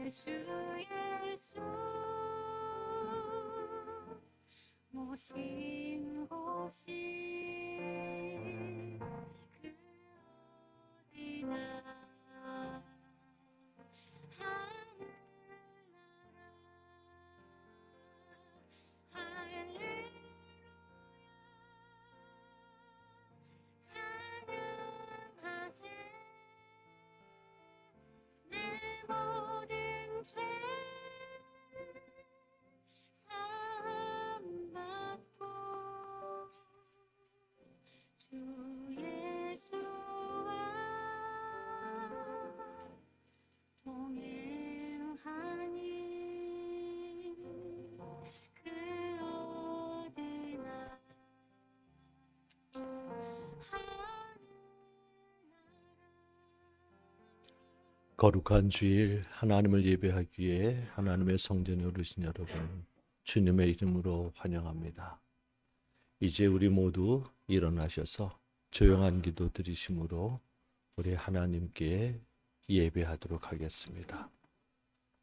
주 예수 모신 곳이 그 어디나 하늘나라 할렐루야 찬양하세 내 모든 죄 사함받고 주 예수와 동행하니 그 어디나 거룩한 주일 하나님을 예배하기 위해 하나님의 성전에 오르신 여러분, 주님의 이름으로 환영합니다. 이제 우리 모두 일어나셔서 조용한 기도 드리심으로 우리 하나님께 예배하도록 하겠습니다.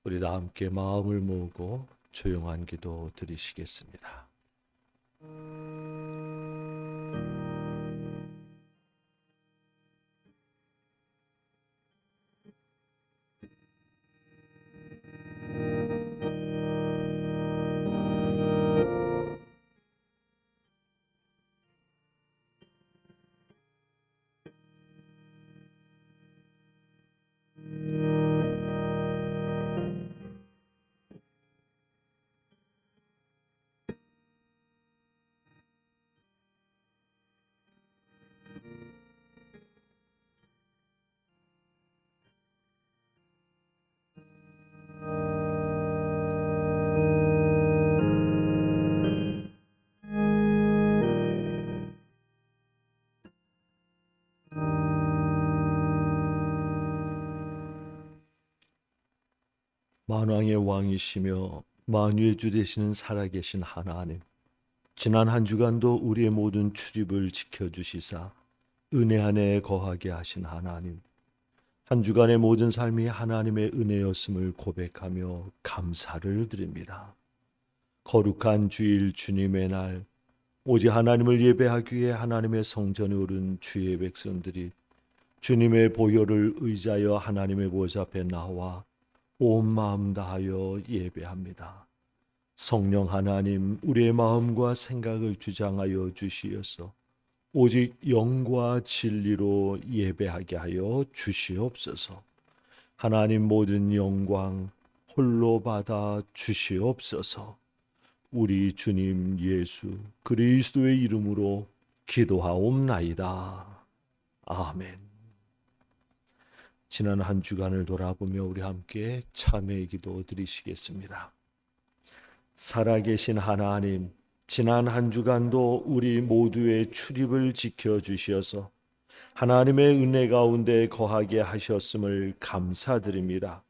우리 다 함께 마음을 모으고 조용한 기도 드리시겠습니다. 만왕의 왕이시며 만유의 주 되시는 살아계신 하나님, 지난 한 주간도 우리의 모든 출입을 지켜주시사 은혜 안에 거하게 하신 하나님, 한 주간의 모든 삶이 하나님의 은혜였음을 고백하며 감사를 드립니다. 거룩한 주일 주님의 날, 오직 하나님을 예배하기 위해 하나님의 성전에 오른 주의 백성들이 주님의 보혈을 의지하여 하나님의 보좌 앞에 나와 온 마음 다하여 예배합니다. 성령 하나님, 우리의 마음과 생각을 주장하여 주시어서 오직 영과 진리로 예배하게 하여 주시옵소서. 하나님, 모든 영광 홀로 받아 주시옵소서. 우리 주님 예수 그리스도의 이름으로 기도하옵나이다. 아멘. 지난 한 주간을 돌아보며 우리 함께 참회의 기도 드리시겠습니다. 살아계신 하나님, 지난 한 주간도 우리 모두의 출입을 지켜주셔서 하나님의 은혜 가운데 거하게 하셨음을 감사드립니다.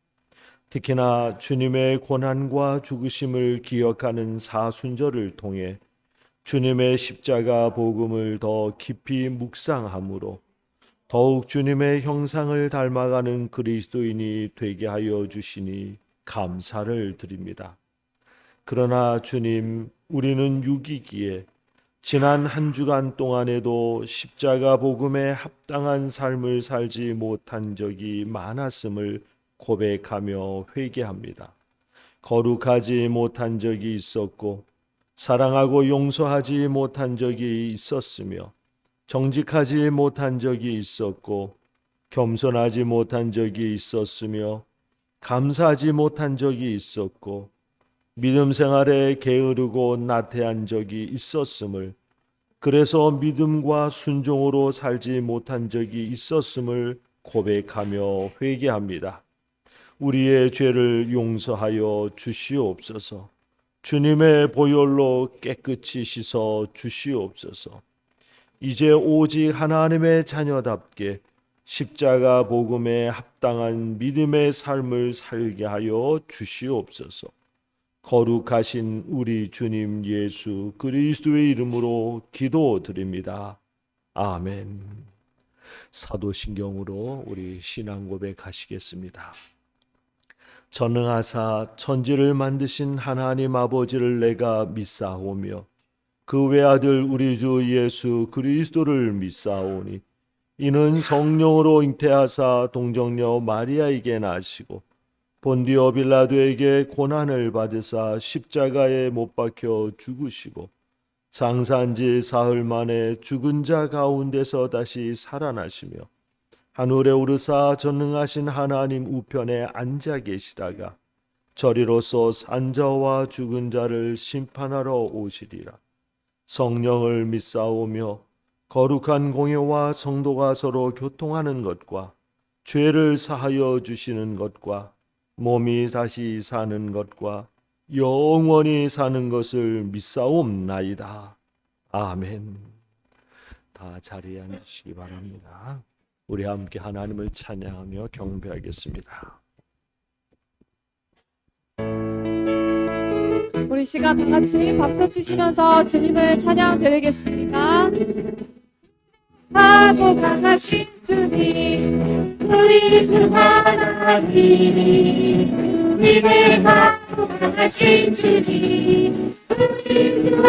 특히나 주님의 고난과 죽으심을 기억하는 사순절을 통해 주님의 십자가 복음을 더 깊이 묵상함으로 더욱 주님의 형상을 닮아가는 그리스도인이 되게 하여 주시니 감사를 드립니다. 그러나 주님, 우리는 육이기에 지난 한 주간 동안에도 십자가 복음에 합당한 삶을 살지 못한 적이 많았음을 고백하며 회개합니다. 거룩하지 못한 적이 있었고 사랑하고 용서하지 못한 적이 있었으며 정직하지 못한 적이 있었고 겸손하지 못한 적이 있었으며 감사하지 못한 적이 있었고 믿음 생활에 게으르고 나태한 적이 있었음을, 그래서 믿음과 순종으로 살지 못한 적이 있었음을 고백하며 회개합니다. 우리의 죄를 용서하여 주시옵소서. 주님의 보혈로 깨끗이 씻어 주시옵소서. 이제 오직 하나님의 자녀답게 십자가 복음에 합당한 믿음의 삶을 살게 하여 주시옵소서. 거룩하신 우리 주님 예수 그리스도의 이름으로 기도드립니다. 아멘. 사도신경으로 우리 신앙 고백하시겠습니다. 전능하사 천지를 만드신 하나님 아버지를 내가 믿사오며 그 외아들 우리 주 예수 그리스도를 믿사오니 이는 성령으로 잉태하사 동정녀 마리아에게 나시고 본디오 빌라도에게 고난을 받으사 십자가에 못 박혀 죽으시고 장사한 지 사흘 만에 죽은 자 가운데서 다시 살아나시며 하늘에 오르사 전능하신 하나님 우편에 앉아 계시다가 저리로서 산자와 죽은 자를 심판하러 오시리라. 성령을 믿사오며 거룩한 공예와 성도가 서로 교통하는 것과 죄를 사하여 주시는 것과 몸이 다시 사는 것과 영원히 사는 것을 믿사옵나이다. 아멘. 다 자리에 앉으시기 바랍니다. 우리 함께 하나님을 찬양하며 경배하겠습니다. 우리 시간 다 같이 박수 치시면서 주님을 찬양 드리겠습니다. 하고 강하신 주님 우리 주 하나님 위대하고 강하신 주님 우리 주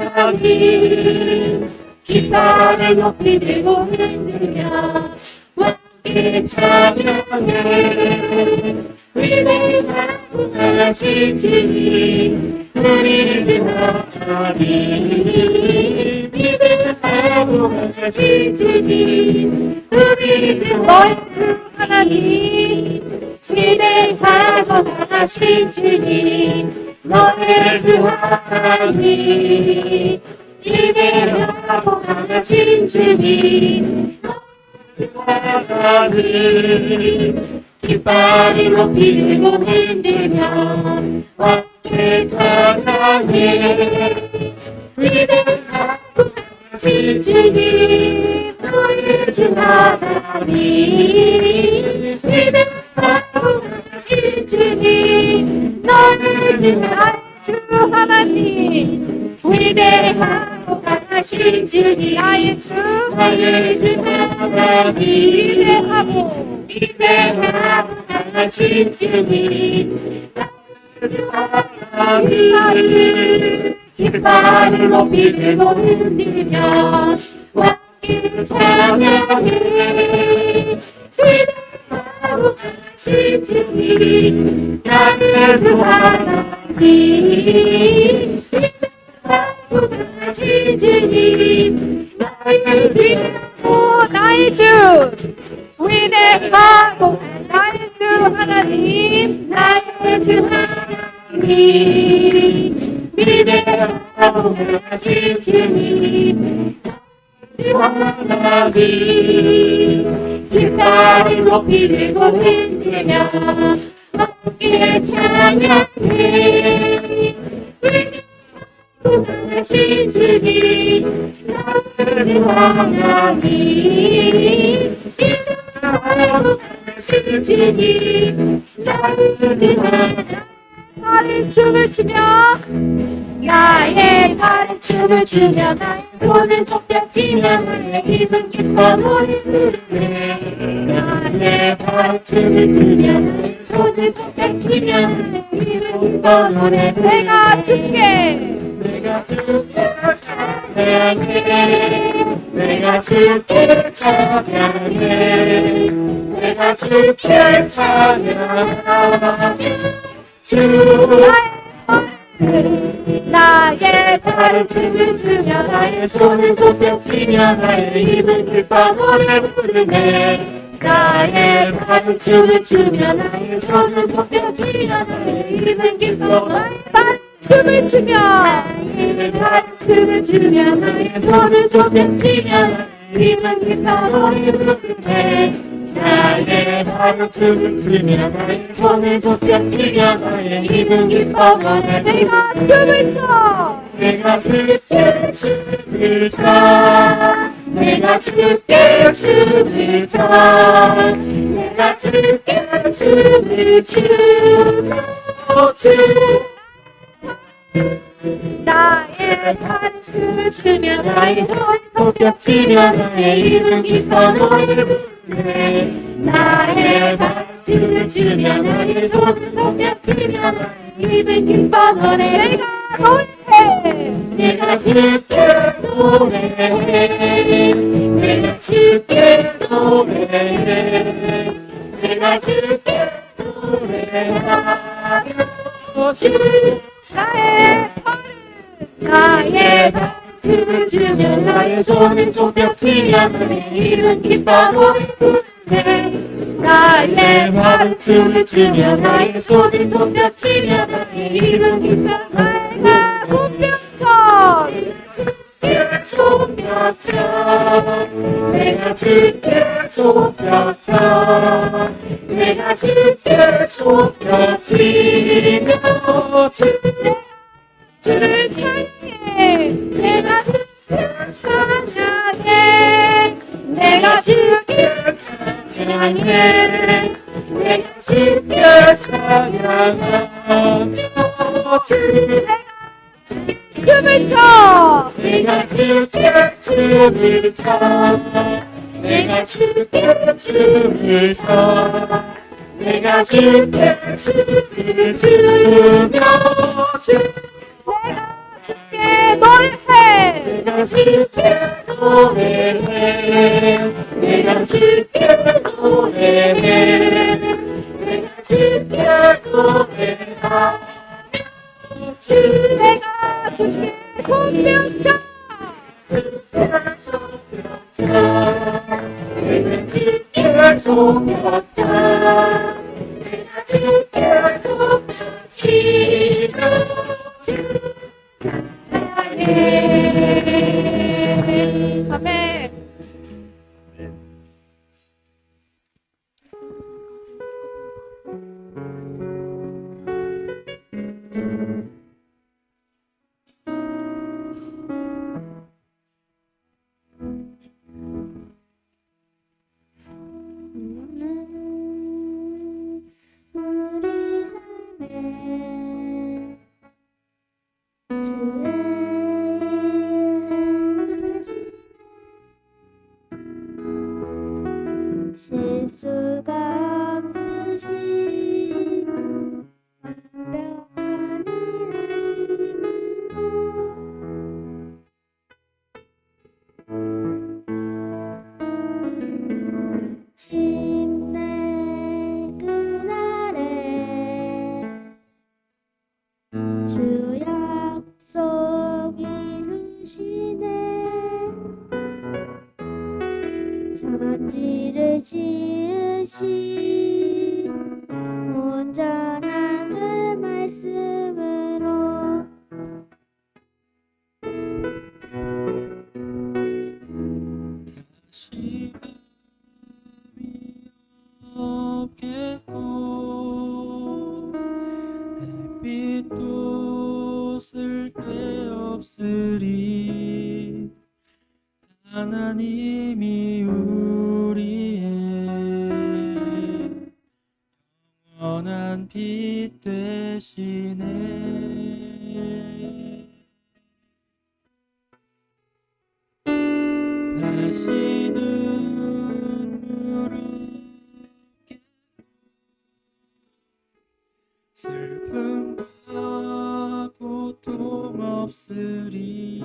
하나님 깃발을 높이 들고 흔들며 왕께 찬양해 위대하고 강하신 주님 우리 주 하나님 위대하고 강하신 주님 우리 주 너희 주 하나님 위대하고 강하신 주님 너의 주 하나님 위대하고 강하신 주님 너의 주 하나님 깃발을 높이 들고 흔들며 왕께 찬양해 위대하고 강하신 주님 너의 주 하나님 위대하고 강하신 주님 너의 주 하나님 위대하고 강하신 주님 나의 주 나의 주 하나님 위대하고 강하신 주님 나의 주 하나님 깃발을 높이 들고 흔들며 왕께 찬양해 위대하고 강하신 주님 나의 주 하나님 위대하고 강하신 주님 나의 주 나의 주 위대하고 나의 주 하나님 나의 주 하나님 위대하고 강하신 주님 나의 주 하나님 깃발을 높이 들고 흔들며 함께 찬양해 위대하고 강하신 주님 나의 주 하나님 위대하고 강하신 주님 나의 주 하나님 나의 춤을 추며 나의 발에 춤을 추며 나의 손을 손뼉치며 나의 입은 기뻐 노래 부르네 나의 발에 춤을 추며 나의 손을 손뼉치며 나의 입은 기뻐 노래 부르네 내가 주께 내가 주께 찬양해 내가 주께 찬양해 내가 주께 찬양하며 주 나의 발을 춤을 추며 나의 손을 손뼉치며 나의 입은 기뻐 노래 부르네 나의 발을 춤을 추며 나의 손을 손뼉치며 나의 입은 기뻐 노래 춤을 추며 나의 발을 춤을 추며 나의 손을 손뼉치며 나의 입은 기뻐 노래 부르네 나의 발을 춤을 추며 나의 손을 손뼉치며 나의 입은 기뻐 노래 내가 춤을 춰 내가 주께 춤을 춰 내가 주께 춤을 춰 내가 주께 춤을 추며 나의 발을 춤을 추며 나의 손을 손뼉치며 나의 입은 기뻐 노래 부르네 나의 발을 춤을 추며 나의 손은 손뼉치며 나의 입은 기뻐 노래해 내가 주께 노래해 내가 주께 노래해 내가 주께 노래하며 주 나의 춤을 추며 나의 손은 손뼉치며 나의 입은 기뻐 노래 부르네 나의 발은 춤을 추며 나의 손은 손뼉치며 나의 입은 기뻐 내가 손뼉쳐 내가 주께 손뼉쳐 내가 주께 손뼉치며 주를 찬양해 내가 주께 찬양해 내가 주께 찬양해 내가 주께 찬양하며 춤을 춰 내가 주께 춤을 춰 내가 주께 춤을 춰 내가 주께 춤을 추며 내가 주께 노래해 내가 주께 노래해 내가 주께 노래해 내가 주께 노래하며 내가 주께 손뼉쳐 내가 주께 손뼉쳐 내가 주께 손뼉치며 아멘. 우리 삶에 실수가 없으신 완벽한 일하심으로 침대 그날에 주 약속 이루시네 천지를 지으신 온전한 그 말씀으로 다시 밤이 없겠고 햇빛도 쓸데없으리 하나님이 우리의 영원한 빛 되시네 다시는 무릎 슬픔과 고통 없으리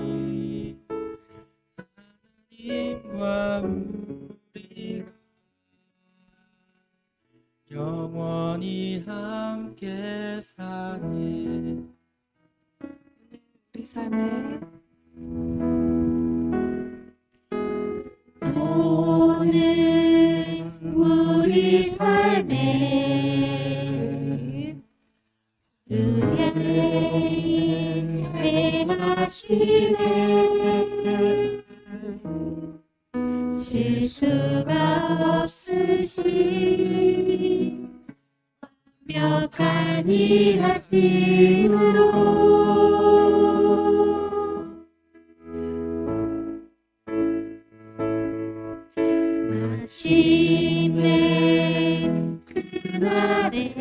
하나님과 우리가 영원히 함께 사네 우리 삶에 오늘 우리 삶에 주의 행하시네 실수가 없으신 완벽한 일하심으로 마침내 그날에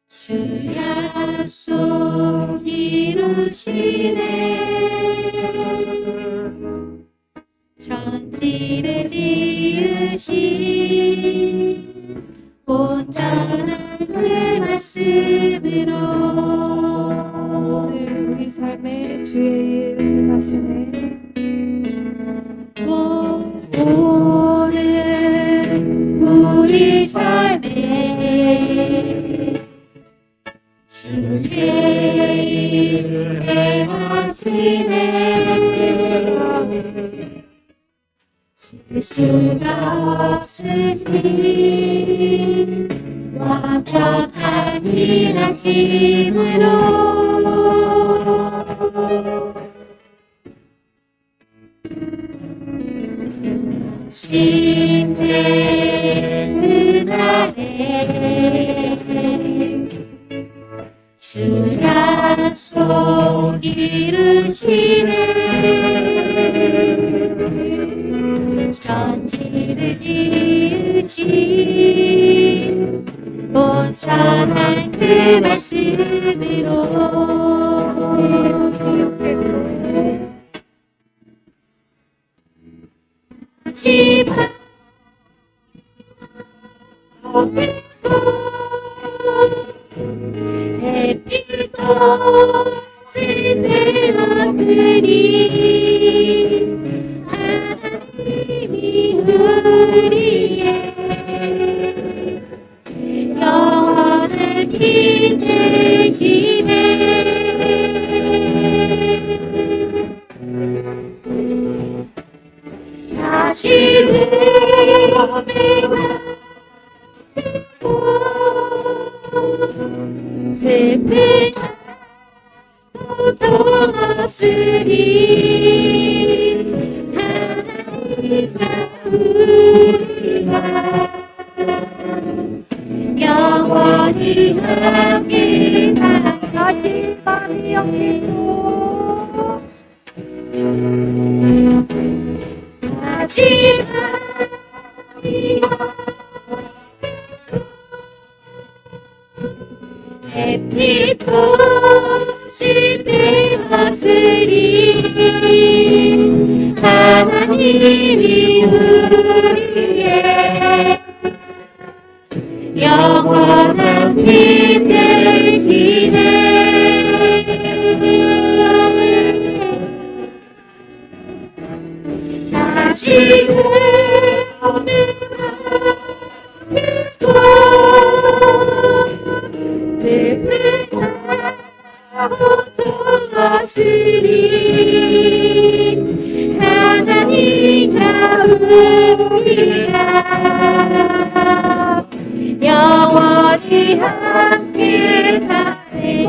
주 약속 이루시네 천지 천지를 지으신 온전한 그의 말씀으로 오늘 우리 삶의 주의 일 행하시네. 오늘 우리 삶에 주의 일 행하시네. 실수가 없으신 완벽한 일하심으로 심대 그날에 주 약속 이루시네. 천지를 지으신 온전한 그 말씀으로 지바 햇빛도 쓸데없으니 하나님이 우리의 영원한 빛 되시네. 다시는 슬픈 고통 없으리 하나님과 우리가 영원히 함께 사는 밤이 없겠고 하지만 햇빛도 쓸데없으리 하나님이 우리의 영원한 빛 되시네. 다시는 고통 없으리 하나님과 우리가 영원히 함께 사네.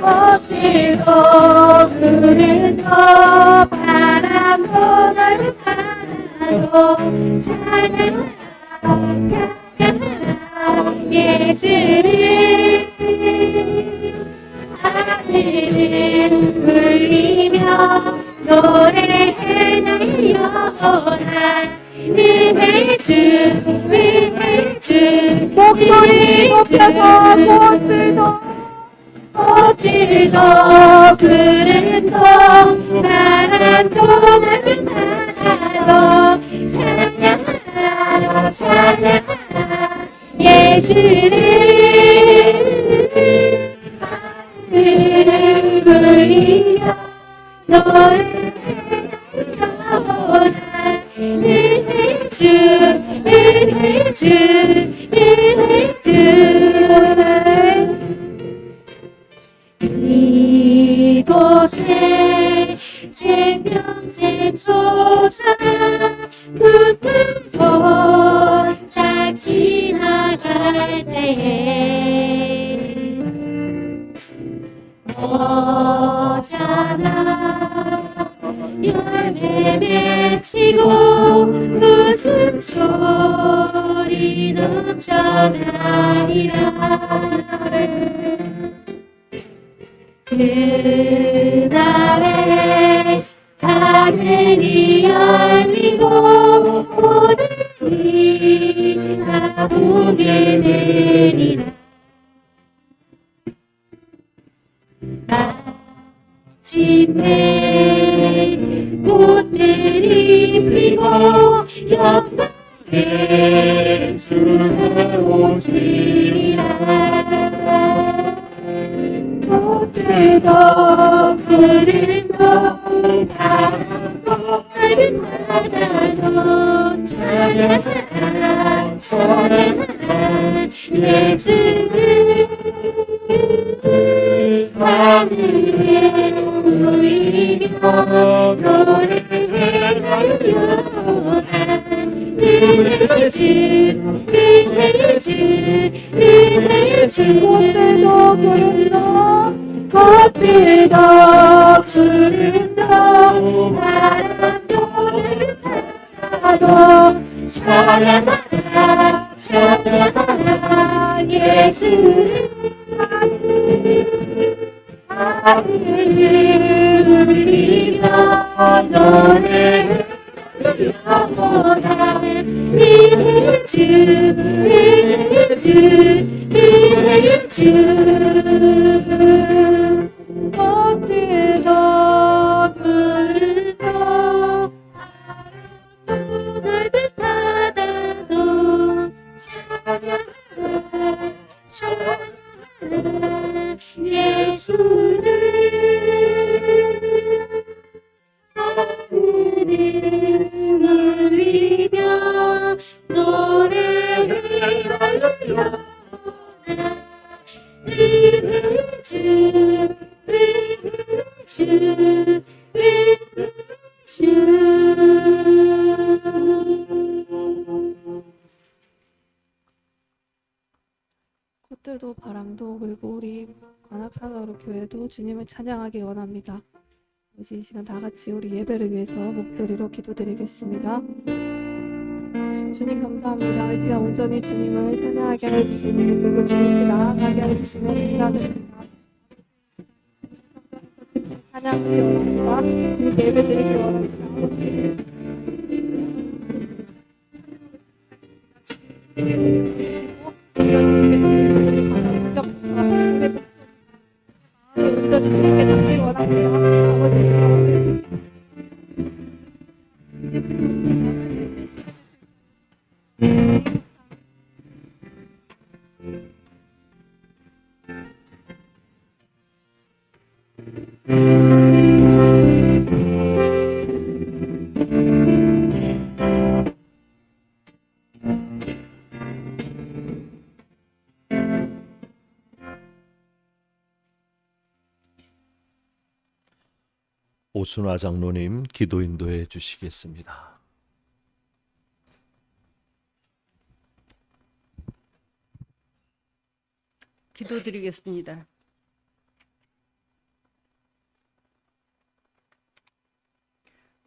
꽃들도 구름도 바람도 넓은 바다도 찬양하라 예수를 하늘을 울리며 노래해 나의 영원한 은혜 주 목소리 높여서 꽃들도 구름도 바람도 넓은 바다도 찬양하라 예수를 하늘을 울리며 노래해 영원한 은혜 주 이곳에 생명샘 솟아나 눈물도 짝 지나갈 때에 어자나 열매 맺히고 웃음소리 넘쳐나리라. 그날에 하늘이 열리고 모든 다 보게 되리라. 마침내 꽃들이 피고 영광의 주에 오시리라. 꽃들도 푸른도 바람도 밝은 바다도 찬양하라 찬양하라 예수를 하늘에 울리며 노래하여라. 은혜의 주 은혜의 주 은혜의 주. 꽃들도 푸른도 꽃들도 푸른도 바람도 바라도 찬양하라 찬양하라 예수를. 하늘을 울리며 노래하여라. 은혜의 주 은혜의 주 은혜의 주. 꽃들도 푸른도 바람도 넓은 바다도 찬양하라 찬양하라 예수를. 하늘을 울리며 노래하여라. 은혜의 주 은혜의 주 은혜의 주. 꽃들도 바람도 그리고 우리 관악산으로 교회도 주님을 찬양하길 원합니다. 이제 이 시간 다 같이 우리 예배를 위해서 목소리로 기도드리겠습니다. 주님 감사합니다. 이 시간 온전히 주님을 찬양하게 해주시니 그리고 주님께 나아가게 해주시면 감사드립니다. 주님 찬양하길 원합니다. 주님께 예배드리길 원합니다. 온전히 주님께 닿길 원합니다. 오순화 장로님 기도 인도해 주시겠습니다. 기도드리겠습니다.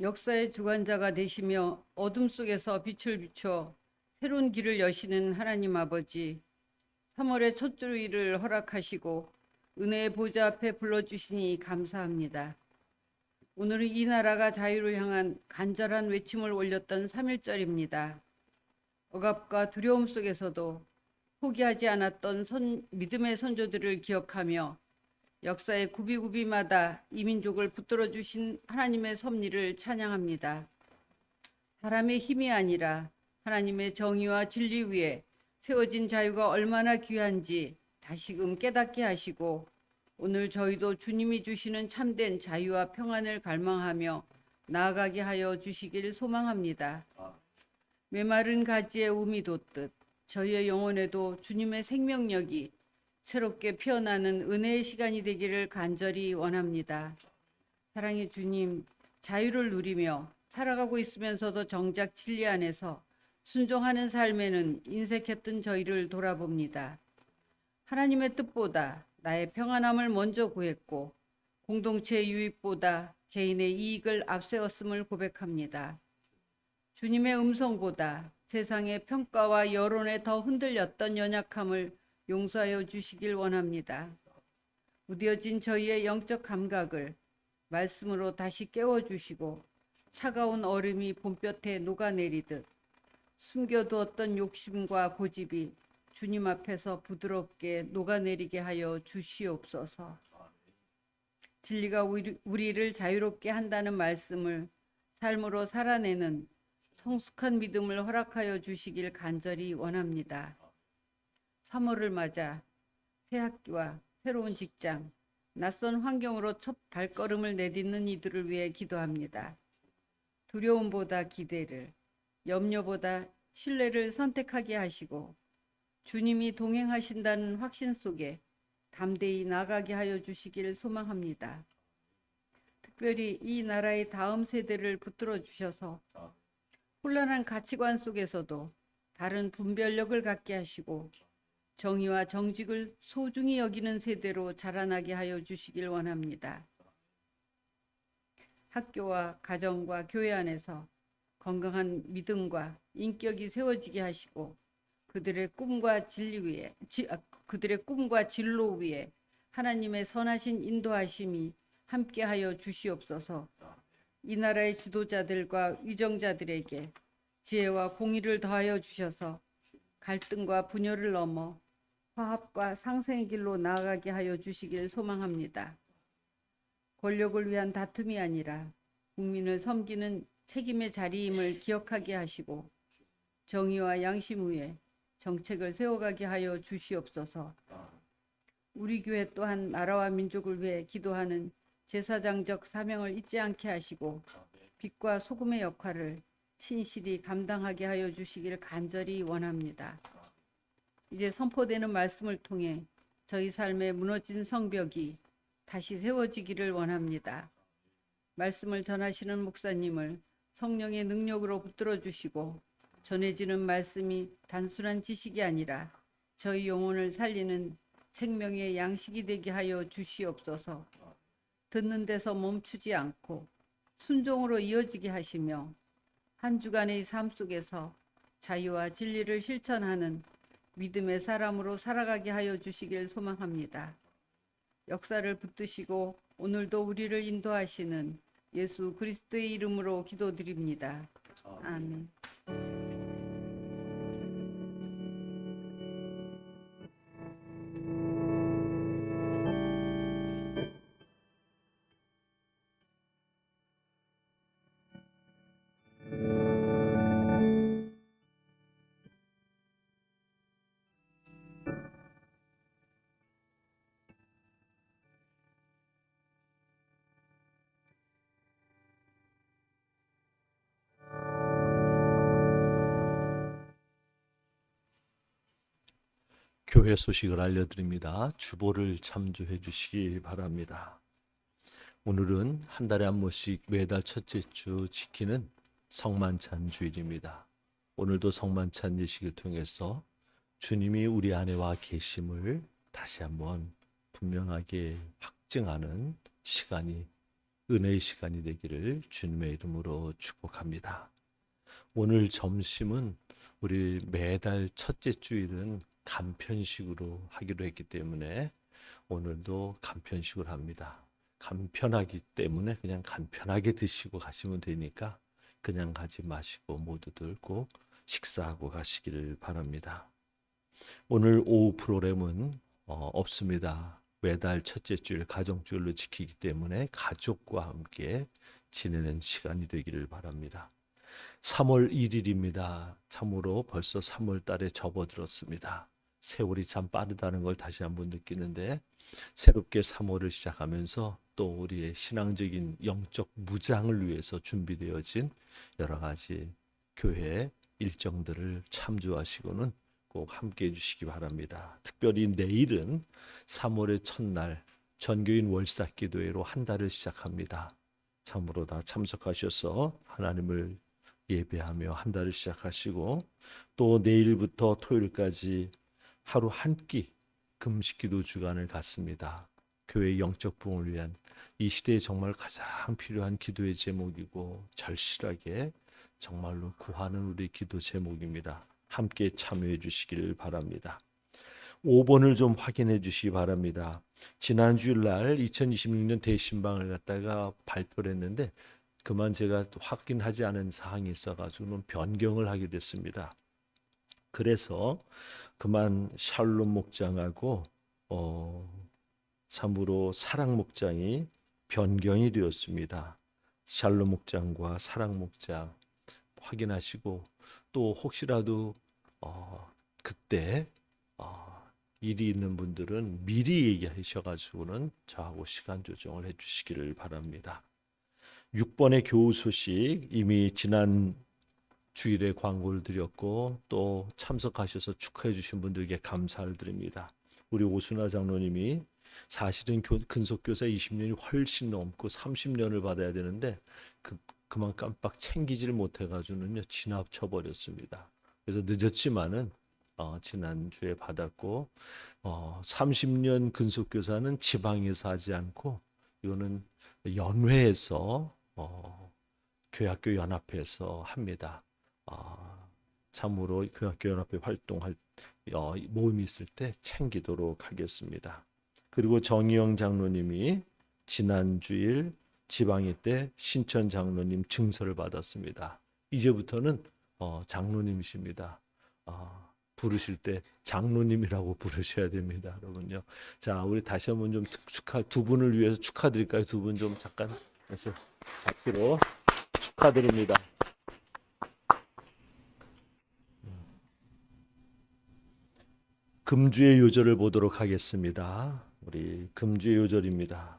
역사의 주관자가 되시며 어둠 속에서 빛을 비춰 새로운 길을 여시는 하나님 아버지, 3월의 첫 주일을 허락하시고 은혜의 보좌 앞에 불러주시니 감사합니다. 오늘은 이 나라가 자유를 향한 간절한 외침을 올렸던 3.1절입니다. 억압과 두려움 속에서도 포기하지 않았던 믿음의 선조들을 기억하며 역사의 구비구비마다 이 민족을 붙들어 주신 하나님의 섭리를 찬양합니다. 사람의 힘이 아니라 하나님의 정의와 진리 위에 세워진 자유가 얼마나 귀한지 다시금 깨닫게 하시고 오늘 저희도 주님이 주시는 참된 자유와 평안을 갈망하며 나아가게 하여 주시길 소망합니다. 메마른 가지에 우미 돋듯 저희의 영혼에도 주님의 생명력이 새롭게 피어나는 은혜의 시간이 되기를 간절히 원합니다. 사랑의 주님, 자유를 누리며 살아가고 있으면서도 정작 진리 안에서 순종하는 삶에는 인색했던 저희를 돌아봅니다. 하나님의 뜻보다 나의 평안함을 먼저 구했고 공동체의 유익보다 개인의 이익을 앞세웠음을 고백합니다. 주님의 음성보다 세상의 평가와 여론에 더 흔들렸던 연약함을 용서하여 주시길 원합니다. 무뎌진 저희의 영적 감각을 말씀으로 다시 깨워주시고 차가운 얼음이 봄볕에 녹아내리듯 숨겨두었던 욕심과 고집이 주님 앞에서 부드럽게 녹아내리게 하여 주시옵소서. 진리가 우리를 자유롭게 한다는 말씀을 삶으로 살아내는 성숙한 믿음을 허락하여 주시길 간절히 원합니다. 3월을 맞아 새 학기와 새로운 직장, 낯선 환경으로 첫 발걸음을 내딛는 이들을 위해 기도합니다. 두려움보다 기대를, 염려보다 신뢰를 선택하게 하시고 주님이 동행하신다는 확신 속에 담대히 나가게 하여 주시길 소망합니다. 특별히 이 나라의 다음 세대를 붙들어 주셔서 혼란한 가치관 속에서도 다른 분별력을 갖게 하시고 정의와 정직을 소중히 여기는 세대로 자라나게 하여 주시길 원합니다. 학교와 가정과 교회 안에서 건강한 믿음과 인격이 세워지게 하시고 그들의 꿈과 진로 위에 하나님의 선하신 인도하심이 함께하여 주시옵소서. 이 나라의 지도자들과 위정자들에게 지혜와 공의를 더하여 주셔서 갈등과 분열을 넘어 화합과 상생의 길로 나아가게 하여 주시길 소망합니다. 권력을 위한 다툼이 아니라 국민을 섬기는 책임의 자리임을 기억하게 하시고 정의와 양심 위에 정책을 세워가게 하여 주시옵소서. 우리 교회 또한 나라와 민족을 위해 기도하는 제사장적 사명을 잊지 않게 하시고 빛과 소금의 역할을 신실히 감당하게 하여 주시기를 간절히 원합니다. 이제 선포되는 말씀을 통해 저희 삶의 무너진 성벽이 다시 세워지기를 원합니다. 말씀을 전하시는 목사님을 성령의 능력으로 붙들어 주시고 전해지는 말씀이 단순한 지식이 아니라 저희 영혼을 살리는 생명의 양식이 되게 하여 주시옵소서. 듣는 데서 멈추지 않고 순종으로 이어지게 하시며 한 주간의 삶 속에서 자유와 진리를 실천하는 믿음의 사람으로 살아가게 하여 주시길 소망합니다. 역사를 붙드시고 오늘도 우리를 인도하시는 예수 그리스도의 이름으로 기도드립니다. 아멘. 교회 소식을 알려드립니다. 주보를 참조해 주시기 바랍니다. 오늘은 한 달에 한 번씩 매달 첫째 주 지키는 성만찬 주일입니다. 오늘도 성만찬 예식을 통해서 주님이 우리 안에 와 계심을 다시 한번 분명하게 확증하는 시간이, 은혜의 시간이 되기를 주님의 이름으로 축복합니다. 오늘 점심은 우리 매달 첫째 주일은 간편식으로 하기로 했기 때문에 오늘도 간편식으로 합니다. 간편하기 때문에 그냥 간편하게 드시고 가시면 되니까 그냥 가지 마시고 모두들 꼭 식사하고 가시기를 바랍니다. 오늘 오후 프로그램은 없습니다. 매달 첫째 주일 가정주일로 지키기 때문에 가족과 함께 지내는 시간이 되기를 바랍니다. 3월 1일입니다. 참으로 벌써 3월 달에 접어들었습니다. 세월이 참 빠르다는 걸 다시 한번 느끼는데 새롭게 3월을 시작하면서 또 우리의 신앙적인 영적 무장을 위해서 준비되어진 여러 가지 교회 일정들을 참조하시고는 꼭 함께 해주시기 바랍니다. 특별히 내일은 3월의 첫날 전교인 월삭기도회로 한 달을 시작합니다. 참으로 다 참석하셔서 하나님을 예배하며 한 달을 시작하시고 또 내일부터 토요일까지 하루 한 끼 금식기도 주간을 갖습니다. 교회의 영적 부흥을 위한 이 시대에 정말 가장 필요한 기도의 제목이고 절실하게 정말로 구하는 우리 기도 제목입니다. 함께 참여해 주시기를 바랍니다. 5번을 좀 확인해 주시기 바랍니다. 지난 주일날 2026년 대신방을 갖다가 발표를 했는데 그만 제가 확인하지 않은 사항이 있어가지고 변경을 하게 됐습니다. 그래서 그만 샬롬 목장하고 참으로 사랑 목장이 변경이 되었습니다. 샬롬 목장과 사랑 목장 확인하시고 또 혹시라도 그때 일이 있는 분들은 미리 얘기하셔가지고는 저하고 시간 조정을 해주시기를 바랍니다. 6번의 교우 소식 이미 지난 주일에 광고를 드렸고 또 참석하셔서 축하해 주신 분들께 감사를 드립니다. 우리 오순아 장로님이 사실은 근속교사 20년이 훨씬 넘고 30년을 받아야 되는데 그만 깜빡 챙기지를 못해가지고는요 지나쳐 버렸습니다. 그래서 늦었지만은 지난주에 받았고 30년 근속교사는 지방에서 하지 않고 이거는 연회에서 교회학교 연합회에서 합니다. 참으로 교회학교 연합회 활동할 모임이 있을 때 챙기도록 하겠습니다. 그리고 정희영 장로님이 지난주일 지방회 때 신천 장로님 증서를 받았습니다. 이제부터는 장로님이십니다. 부르실 때 장로님이라고 부르셔야 됩니다, 여러분요. 자, 우리 다시 한번 좀 두 분을 위해서 축하드릴까요? 두 분 좀 잠깐 해서 박수로 축하드립니다. 금주의 요절을 보도록 하겠습니다. 우리 금주의 요절입니다.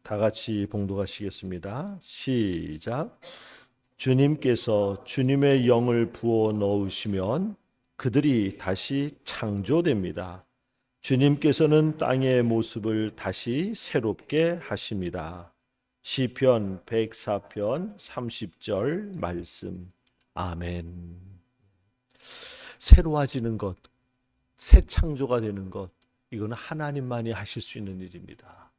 다 같이 봉독하시겠습니다. 시작. 주님께서 주님의 영을 부어 넣으시면 그들이 다시 창조됩니다. 주님께서는 땅의 모습을 다시 새롭게 하십니다. 시편 104편 30절 말씀. 아멘. 새로워지는 것, 새 창조가 되는 것, 이거는 하나님만이 하실 수 있는 일입니다.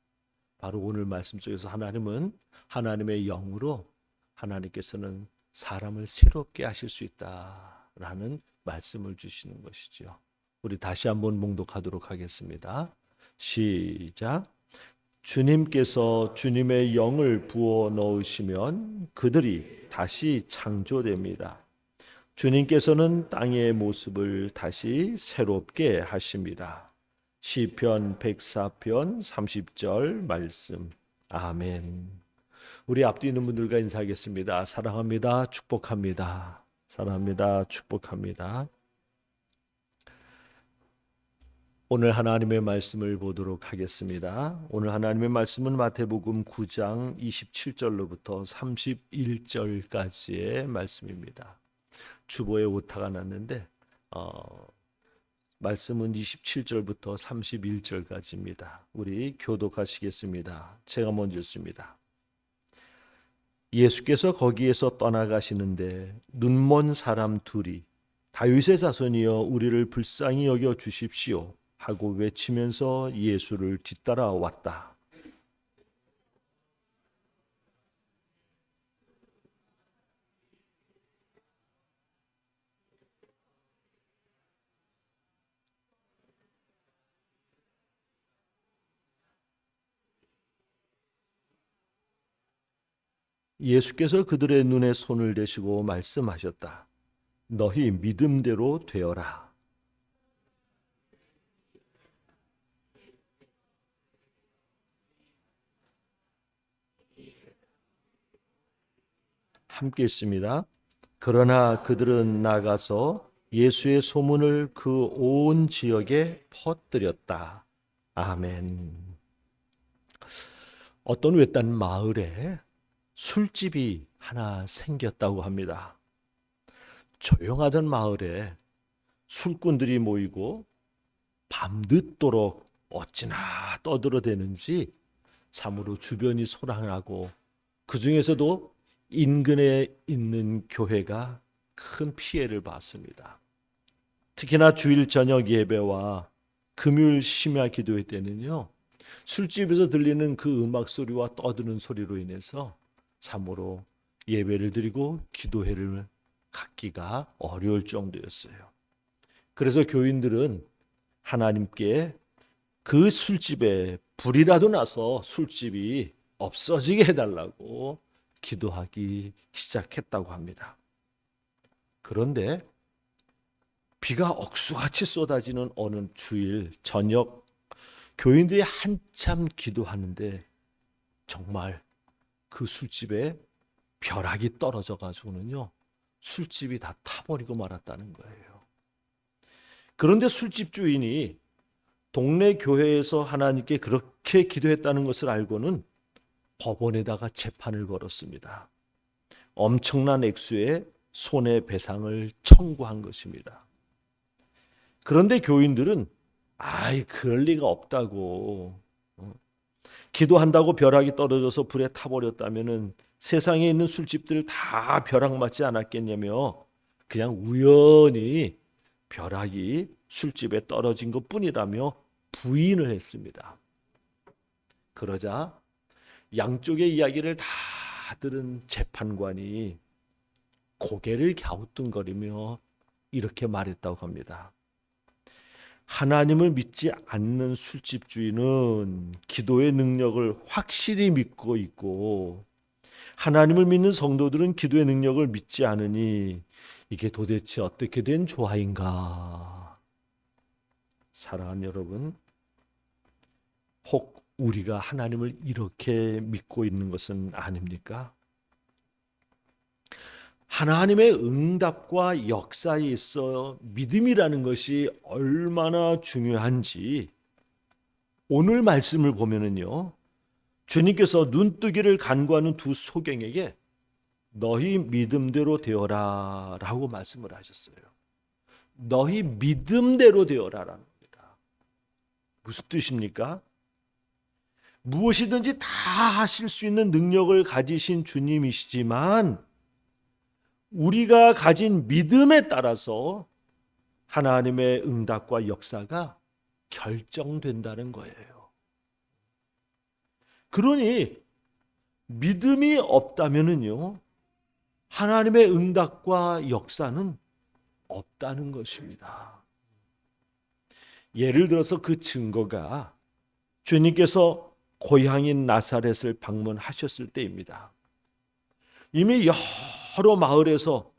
바로 오늘 말씀 속에서 하나님은 하나님의 영으로 하나님께서는 사람을 새롭게 하실 수 있다라는 말씀을 주시는 것이죠. 우리 다시 한번 봉독하도록 하겠습니다. 시작. 주님께서 주님의 영을 부어 넣으시면 그들이 다시 창조됩니다. 주님께서는 땅의 모습을 다시 새롭게 하십니다. 시편 104편 30절 말씀. 아멘. 우리 앞뒤 있는 분들과 인사하겠습니다. 사랑합니다. 축복합니다. 사랑합니다. 축복합니다. 오늘 하나님의 말씀을 보도록 하겠습니다. 오늘 하나님의 말씀은 마태복음 9장 27절로부터 31절까지의 말씀입니다. 주보에 오타가 났는데 말씀은 27절부터 31절까지입니다. 우리 교독하시겠습니다. 제가 먼저 읽습니다. 예수께서 거기에서 떠나가시는데 눈먼 사람 둘이 다윗의 자손이여 우리를 불쌍히 여겨 주십시오 하고 외치면서 예수를 뒤따라왔다. 예수께서 그들의 눈에 손을 대시고 말씀하셨다. 너희 믿음대로 되어라. 함께 읽습니다. 그러나 그들은 나가서 예수의 소문을 그 온 지역에 퍼뜨렸다. 아멘. 어떤 외딴 마을에 술집이 하나 생겼다고 합니다. 조용하던 마을에 술꾼들이 모이고 밤늦도록 어찌나 떠들어대는지 참으로 주변이 소란하고 그 중에서도 인근에 있는 교회가 큰 피해를 봤습니다. 특히나 주일 저녁 예배와 금요일 심야 기도회 때는요, 술집에서 들리는 그 음악 소리와 떠드는 소리로 인해서 참으로 예배를 드리고 기도회를 갖기가 어려울 정도였어요. 그래서 교인들은 하나님께 그 술집에 불이라도 나서 술집이 없어지게 해달라고 기도하기 시작했다고 합니다. 그런데 비가 억수같이 쏟아지는 어느 주일 저녁 교인들이 한참 기도하는데 정말 그 술집에 벼락이 떨어져 가지고는요, 술집이 다 타버리고 말았다는 거예요. 그런데 술집 주인이 동네 교회에서 하나님께 그렇게 기도했다는 것을 알고는 법원에다가 재판을 걸었습니다. 엄청난 액수의 손해배상을 청구한 것입니다. 그런데 교인들은 그럴 리가 없다고, 기도한다고 벼락이 떨어져서 불에 타버렸다면은 세상에 있는 술집들 다 벼락 맞지 않았겠냐며 그냥 우연히 벼락이 술집에 떨어진 것뿐이라며 부인을 했습니다. 그러자 양쪽의 이야기를 다 들은 재판관이 고개를 갸우뚱거리며 이렇게 말했다고 합니다. 하나님을 믿지 않는 술집 주인은 기도의 능력을 확실히 믿고 있고, 하나님을 믿는 성도들은 기도의 능력을 믿지 않으니 이게 도대체 어떻게 된 조화인가? 사랑하는 여러분, 혹 우리가 하나님을 이렇게 믿고 있는 것은 아닙니까? 하나님의 응답과 역사에 있어 믿음이라는 것이 얼마나 중요한지 오늘 말씀을 보면은요, 주님께서 눈뜨기를 간구하는 두 소경에게 너희 믿음대로 되어라 라고 말씀을 하셨어요. 너희 믿음대로 되어라라는 겁니다. 무슨 뜻입니까? 무엇이든지 다 하실 수 있는 능력을 가지신 주님이시지만 우리가 가진 믿음에 따라서 하나님의 응답과 역사가 결정된다는 거예요. 그러니 믿음이 없다면은요, 하나님의 응답과 역사는 없다는 것입니다. 예를 들어서 그 증거가 주님께서 고향인 나사렛을 방문하셨을 때입니다. 이미 여러 마을에서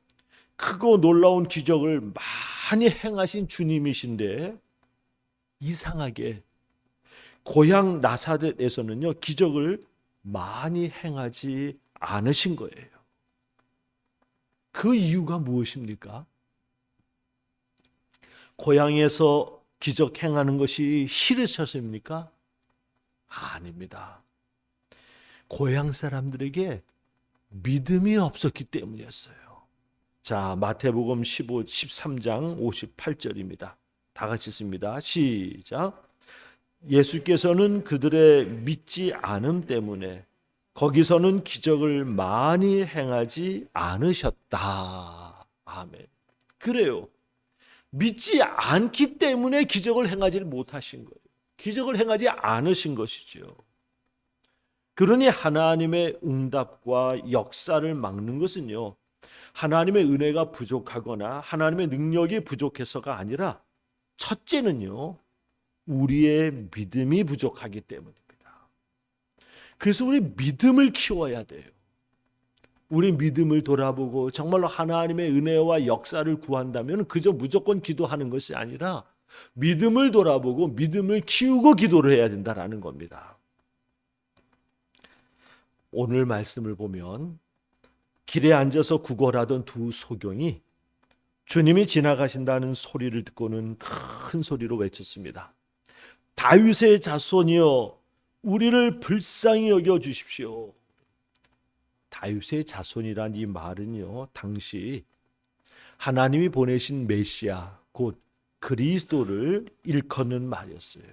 크고 놀라운 기적을 많이 행하신 주님이신데 이상하게 고향 나사렛에서는요, 기적을 많이 행하지 않으신 거예요. 그 이유가 무엇입니까? 고향에서 기적 행하는 것이 싫으셔서입니까? 아닙니다. 고향 사람들에게 믿음이 없었기 때문이었어요. 자, 마태복음 13장 58절입니다. 다 같이 읽습니다. 시작. 예수께서는 그들의 믿지 않음 때문에 거기서는 기적을 많이 행하지 않으셨다. 아멘. 그래요. 믿지 않기 때문에 기적을 행하지 못하신 거예요. 기적을 행하지 않으신 것이죠. 그러니 하나님의 응답과 역사를 막는 것은요, 하나님의 은혜가 부족하거나 하나님의 능력이 부족해서가 아니라 첫째는요, 우리의 믿음이 부족하기 때문입니다. 그래서 우리 믿음을 키워야 돼요. 우리 믿음을 돌아보고 정말로 하나님의 은혜와 역사를 구한다면 그저 무조건 기도하는 것이 아니라 믿음을 돌아보고 믿음을 키우고 기도를 해야 된다라는 겁니다. 오늘 말씀을 보면 길에 앉아서 구걸하던 두 소경이 주님이 지나가신다는 소리를 듣고는 큰 소리로 외쳤습니다. 다윗의 자손이여, 우리를 불쌍히 여겨 주십시오. 다윗의 자손이란 이 말은요, 당시 하나님이 보내신 메시아 곧 그리스도를 일컫는 말이었어요.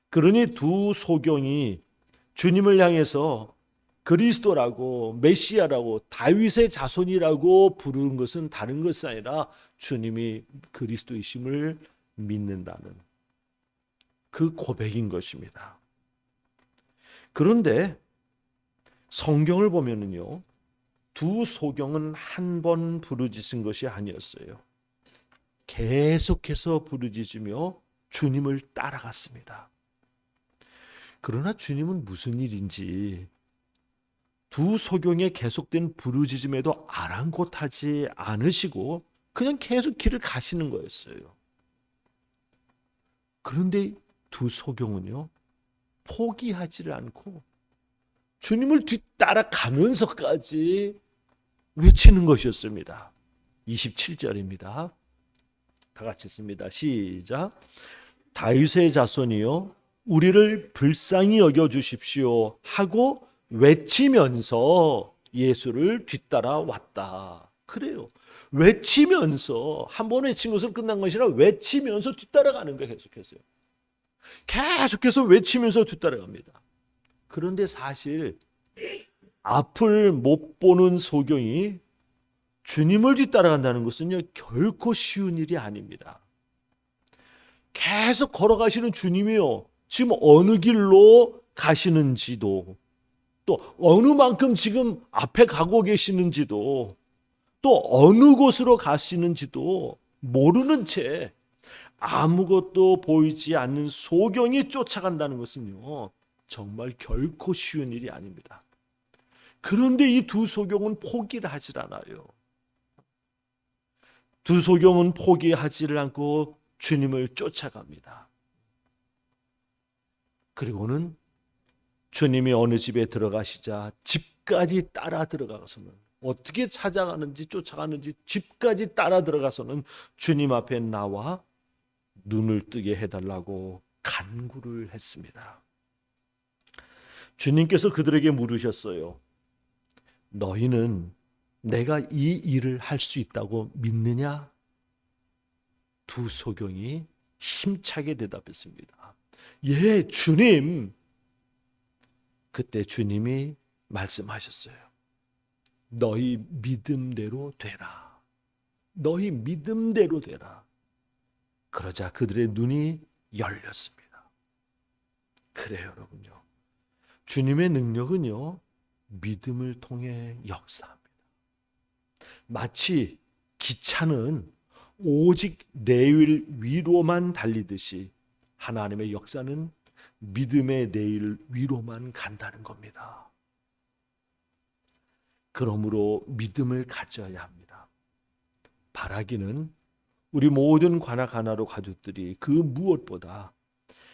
그러니 두 소경이 주님을 향해서 그리스도라고 메시아라고 다윗의 자손이라고 부르는 것은 다른 것이 아니라 주님이 그리스도이심을 믿는다는 그 고백인 것입니다. 그런데 성경을 보면은요, 두 소경은 한 번 부르짖은 것이 아니었어요. 계속해서 부르짖으며 주님을 따라갔습니다. 그러나 주님은 무슨 일인지 두 소경의 계속된 부르짖음에도 아랑곳하지 않으시고 그냥 계속 길을 가시는 거였어요. 그런데 두 소경은요, 포기하지를 않고 주님을 뒤따라가면서까지 외치는 것이었습니다. 27절입니다. 다 같이 읽습니다. 시작. 다윗의 자손이요, 우리를 불쌍히 여겨주십시오 하고 외치면서 예수를 뒤따라 왔다. 그래요. 외치면서, 한 번 외친 것은 끝난 것이 아니라 외치면서 뒤따라가는 거예요. 계속해서 외치면서 뒤따라갑니다. 그런데 사실 앞을 못 보는 소경이 주님을 뒤따라간다는 것은요, 결코 쉬운 일이 아닙니다. 계속 걸어가시는 주님이요, 지금 어느 길로 가시는지도, 또 어느 만큼 지금 앞에 가고 계시는지도, 또 어느 곳으로 가시는지도 모르는 채 아무것도 보이지 않는 소경이 쫓아간다는 것은요, 정말 결코 쉬운 일이 아닙니다. 그런데 이 두 소경은 포기를 하질 않아요. 두 소경은 포기하지를 않고 주님을 쫓아갑니다. 그리고는 주님이 어느 집에 들어가시자 집까지 따라 들어가서는, 어떻게 찾아가는지 쫓아가는지 집까지 따라 들어가서는 주님 앞에 나와 눈을 뜨게 해달라고 간구를 했습니다. 주님께서 그들에게 물으셨어요. 너희는 내가 이 일을 할 수 있다고 믿느냐? 두 소경이 힘차게 대답했습니다. 예, 주님. 그때 주님이 말씀하셨어요. 너희 믿음대로 되라. 너희 믿음대로 되라. 그러자 그들의 눈이 열렸습니다. 그래요, 여러분요. 주님의 능력은요, 믿음을 통해 역사합니다. 마치 기차는 오직 레일 위로만 달리듯이 하나님의 역사는 믿음의 레일 위로만 간다는 겁니다. 그러므로 믿음을 가져야 합니다. 바라기는 우리 모든 관악 하나로 가족들이 그 무엇보다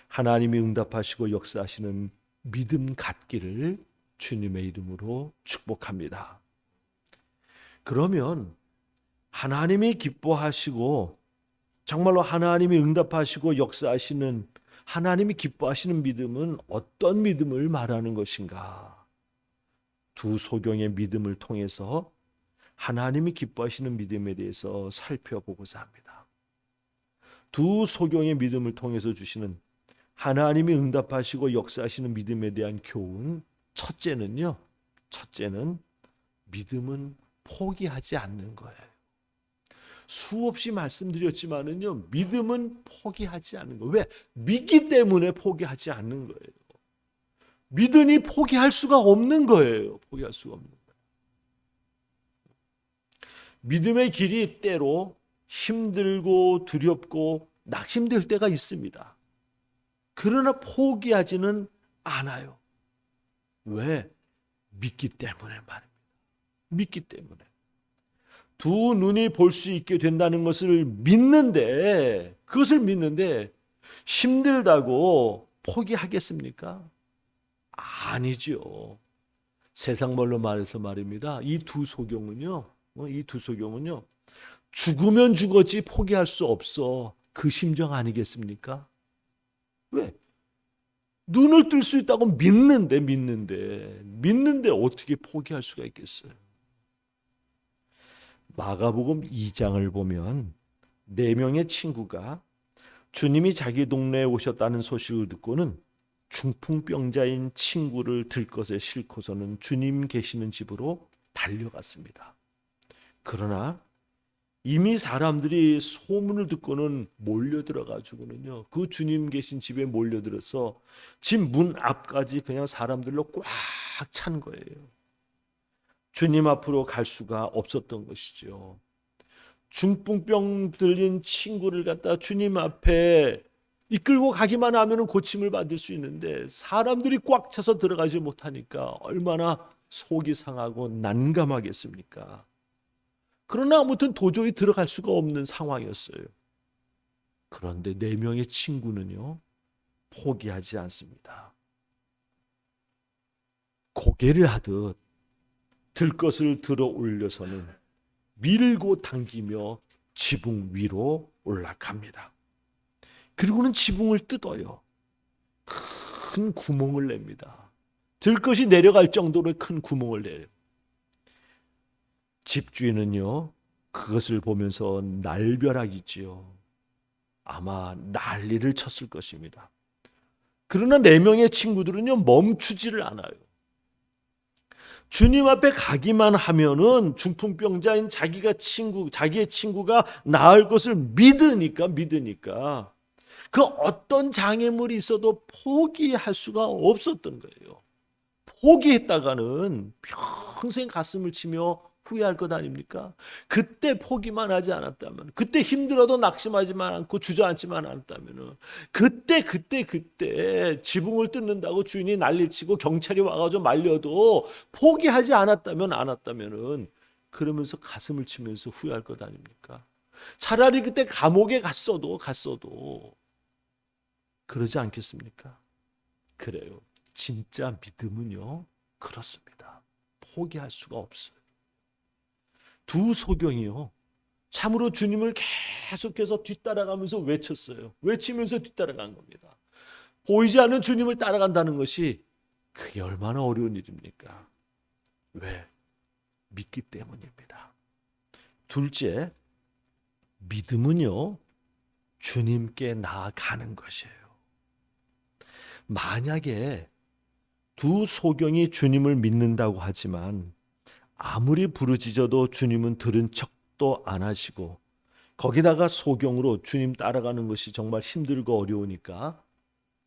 하나님이 응답하시고 역사하시는 믿음 갖기를 주님의 이름으로 축복합니다. 그러면 하나님이 기뻐하시고 정말로 하나님이 응답하시고 역사하시는, 하나님이 기뻐하시는 믿음은 어떤 믿음을 말하는 것인가? 두 소경의 믿음을 통해서 하나님이 기뻐하시는 믿음에 대해서 살펴보고자 합니다. 두 소경의 믿음을 통해서 주시는 하나님이 응답하시고 역사하시는 믿음에 대한 교훈, 첫째는 믿음은 포기하지 않는 거예요. 수없이 말씀드렸지만은요, 믿음은 포기하지 않는 거예요. 왜? 믿기 때문에 포기하지 않는 거예요. 믿으니 포기할 수가 없는 거예요. 포기할 수가 없는 거예요. 믿음의 길이 때로 힘들고 두렵고 낙심될 때가 있습니다. 그러나 포기하지는 않아요. 왜? 믿기 때문에 말입니다. 믿기 때문에. 두 눈이 볼 수 있게 된다는 것을 믿는데, 그것을 믿는데 힘들다고 포기하겠습니까? 아니죠. 세상 말로 말해서 말입니다. 이 두 소경은요, 죽으면 죽었지 포기할 수 없어. 그 심정 아니겠습니까? 왜? 눈을 뜰 수 있다고 믿는데 어떻게 포기할 수가 있겠어요? 마가복음 2장을 보면 4명의 친구가 주님이 자기 동네에 오셨다는 소식을 듣고는 중풍병자인 친구를 들것에 싣고서는 주님 계시는 집으로 달려갔습니다. 그러나 이미 사람들이 소문을 듣고는 몰려들어가지고는요, 그 주님 계신 집에 몰려들어서 집 문 앞까지 그냥 사람들로 꽉 찬 거예요. 주님 앞으로 갈 수가 없었던 것이죠. 중풍병 들린 친구를 갖다 주님 앞에 이끌고 가기만 하면 고침을 받을 수 있는데 사람들이 꽉 차서 들어가지 못하니까 얼마나 속이 상하고 난감하겠습니까? 그러나 아무튼 도저히 들어갈 수가 없는 상황이었어요. 그런데 4명의 친구는요, 포기하지 않습니다. 고개를 하듯 들것을 들어 올려서는 밀고 당기며 지붕 위로 올라갑니다. 그리고는 지붕을 뜯어요. 큰 구멍을 냅니다. 들것이 내려갈 정도로 큰 구멍을 내요. 집주인은요, 그것을 보면서 날벼락이지요. 아마 난리를 쳤을 것입니다. 그러나 4명의 친구들은요, 멈추지를 않아요. 주님 앞에 가기만 하면은 중풍병자인 자기의 친구가 나을 것을 믿으니까 그 어떤 장애물이 있어도 포기할 수가 없었던 거예요. 포기했다가는 평생 가슴을 치며 후회할 것 아닙니까? 그때 포기만 하지 않았다면, 그때 힘들어도 낙심하지만 않고 주저앉지만 않았다면, 그때 지붕을 뜯는다고 주인이 난리치고 경찰이 와가지고 말려도 포기하지 않았다면은 그러면서 가슴을 치면서 후회할 것 아닙니까? 차라리 그때 감옥에 갔어도 그러지 않겠습니까? 그래요. 진짜 믿음은요, 그렇습니다. 포기할 수가 없어요. 두 소경이요, 참으로 주님을 계속해서 뒤따라가면서 외쳤어요. 외치면서 뒤따라간 겁니다. 보이지 않는 주님을 따라간다는 것이 그게 얼마나 어려운 일입니까? 왜? 믿기 때문입니다. 둘째, 믿음은요, 주님께 나아가는 것이에요. 만약에 두 소경이 주님을 믿는다고 하지만 아무리 부르짖어도 주님은 들은 척도 안 하시고, 거기다가 소경으로 주님 따라가는 것이 정말 힘들고 어려우니까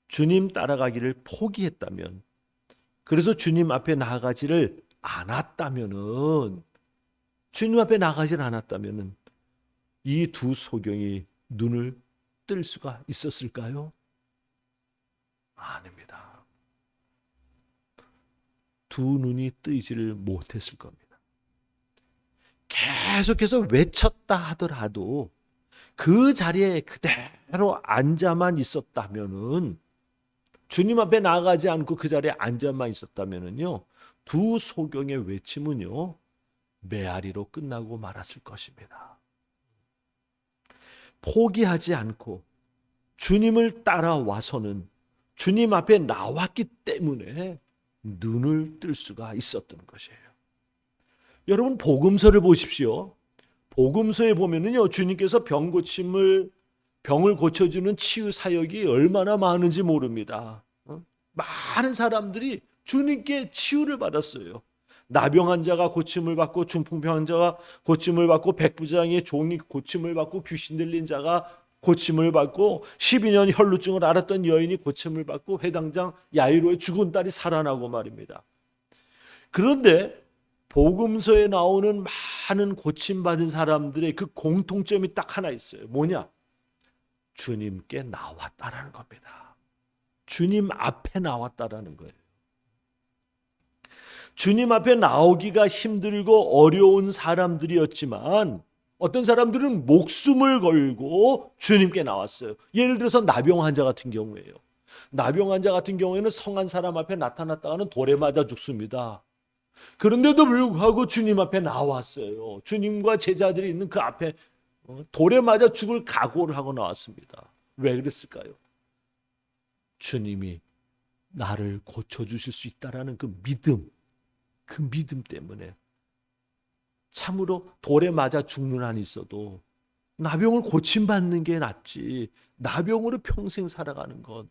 주님 따라가기를 포기했다면, 그래서 주님 앞에 나아가지를 않았다면은, 이 두 소경이 눈을 뜰 수가 있었을까요? 아닙니다. 두 눈이 뜨지를 못했을 겁니다. 계속해서 외쳤다 하더라도 그 자리에 그대로 앉아만 있었다면은, 주님 앞에 나가지 않고 그 자리에 앉아만 있었다면은요, 두 소경의 외침은요, 메아리로 끝나고 말았을 것입니다. 포기하지 않고 주님을 따라와서는 주님 앞에 나왔기 때문에 눈을 뜰 수가 있었던 것이에요. 여러분, 복음서를 보십시오. 복음서에 보면은요, 주님께서 병을 고쳐주는 치유 사역이 얼마나 많은지 모릅니다. 많은 사람들이 주님께 치유를 받았어요. 나병 환자가 고침을 받고, 중풍병 환자가 고침을 받고, 백부장의 종이 고침을 받고, 귀신 들린 자가 고침을 받고, 12년 혈루증을 앓았던 여인이 고침을 받고, 회당장 야이로의 죽은 딸이 살아나고 말입니다. 그런데 복음서에 나오는 많은 고침받은 사람들의 그 공통점이 딱 하나 있어요. 뭐냐? 주님께 나왔다라는 겁니다. 주님 앞에 나왔다라는 거예요. 주님 앞에 나오기가 힘들고 어려운 사람들이었지만, 어떤 사람들은 목숨을 걸고 주님께 나왔어요. 예를 들어서 나병 환자 같은 경우에요. 나병 환자 같은 경우에는 성한 사람 앞에 나타났다가는 돌에 맞아 죽습니다. 그런데도 불구하고 주님 앞에 나왔어요. 주님과 제자들이 있는 그 앞에 돌에 맞아 죽을 각오를 하고 나왔습니다. 왜 그랬을까요? 주님이 나를 고쳐주실 수 있다라는 그 믿음 때문에, 참으로 돌에 맞아 죽는 한이 있어도 나병을 고침받는 게 낫지, 나병으로 평생 살아가는 것,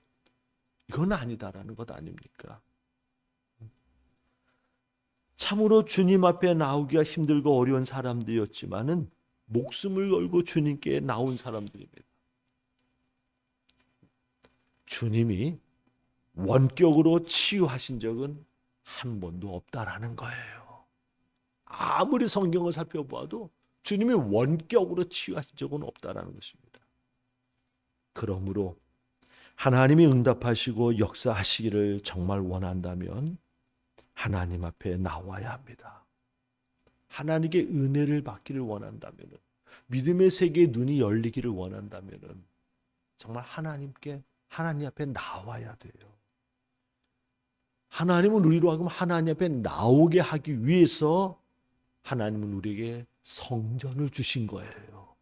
이건 아니다라는 것 아닙니까? 참으로 주님 앞에 나오기가 힘들고 어려운 사람들이었지만은 목숨을 걸고 주님께 나온 사람들입니다. 주님이 원격으로 치유하신 적은 한 번도 없다라는 거예요. 아무리 성경을 살펴보아도 주님이 원격으로 치유하신 적은 없다라는 것입니다. 그러므로 하나님이 응답하시고 역사하시기를 정말 원한다면 하나님 앞에 나와야 합니다. 하나님께 은혜를 받기를 원한다면, 믿음의 세계의 눈이 열리기를 원한다면 정말 하나님께 하나님 앞에 나와야 돼요. 하나님은 우리로 하여금 하나님 앞에 나오게 하기 위해서 하나님은 우리에게 성전을 주신 거예요.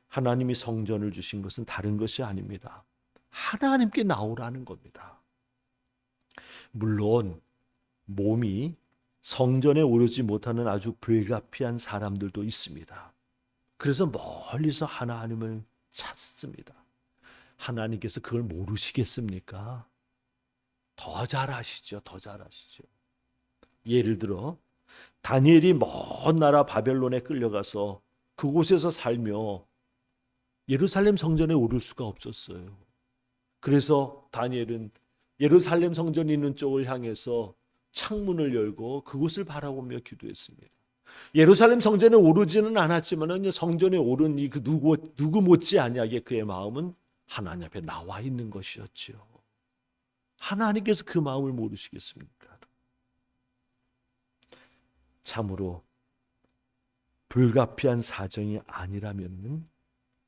하나님이 성전을 주신 것은 다른 것이 아닙니다. 하나님께 나오라는 겁니다. 물론 몸이 성전에 오르지 못하는 아주 불가피한 사람들도 있습니다. 그래서 멀리서 하나님을 찾습니다. 하나님께서 그걸 모르시겠습니까? 더 잘 아시죠. 더 잘 아시죠. 예를 들어 다니엘이 먼 나라 바벨론에 끌려가서 그곳에서 살며 예루살렘 성전에 오를 수가 없었어요. 그래서 다니엘은 예루살렘 성전이 있는 쪽을 향해서 창문을 열고 그곳을 바라보며 기도했습니다. 예루살렘 성전에 오르지는 않았지만 성전에 오른 이 그 누구 못지않게 그의 마음은 하나님 앞에 나와 있는 것이었죠. 하나님께서 그 마음을 모르시겠습니까? 참으로 불가피한 사정이 아니라면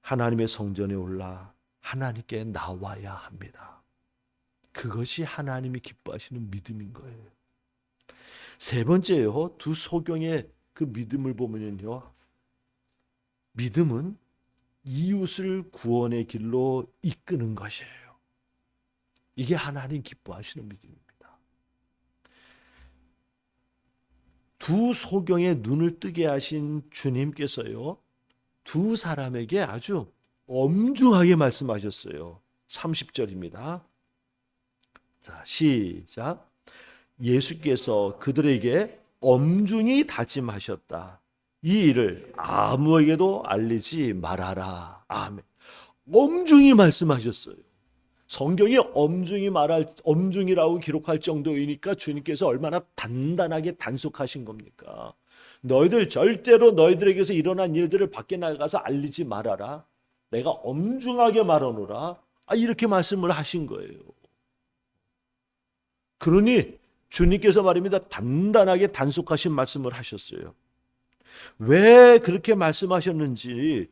하나님의 성전에 올라 하나님께 나와야 합니다. 그것이 하나님이 기뻐하시는 믿음인 거예요. 세 번째요, 두 소경의 그 믿음을 보면요, 믿음은 이웃을 구원의 길로 이끄는 것이에요. 이게 하나님 기뻐하시는 믿음입니다. 두 소경의 눈을 뜨게 하신 주님께서요, 두 사람에게 아주 엄중하게 말씀하셨어요. 30절입니다. 자, 시작. 예수께서 그들에게 엄중히 다짐하셨다. 이 일을 아무에게도 알리지 말아라. 아멘. 엄중히 말씀하셨어요. 성경이 엄중이라고 기록할 정도이니까 주님께서 얼마나 단단하게 단속하신 겁니까? 너희들 절대로 너희들에게서 일어난 일들을 밖에 나가서 알리지 말아라. 내가 엄중하게 말하노라. 이렇게 말씀을 하신 거예요. 그러니 주님께서 말입니다. 단단하게 단속하신 말씀을 하셨어요. 왜 그렇게 말씀하셨는지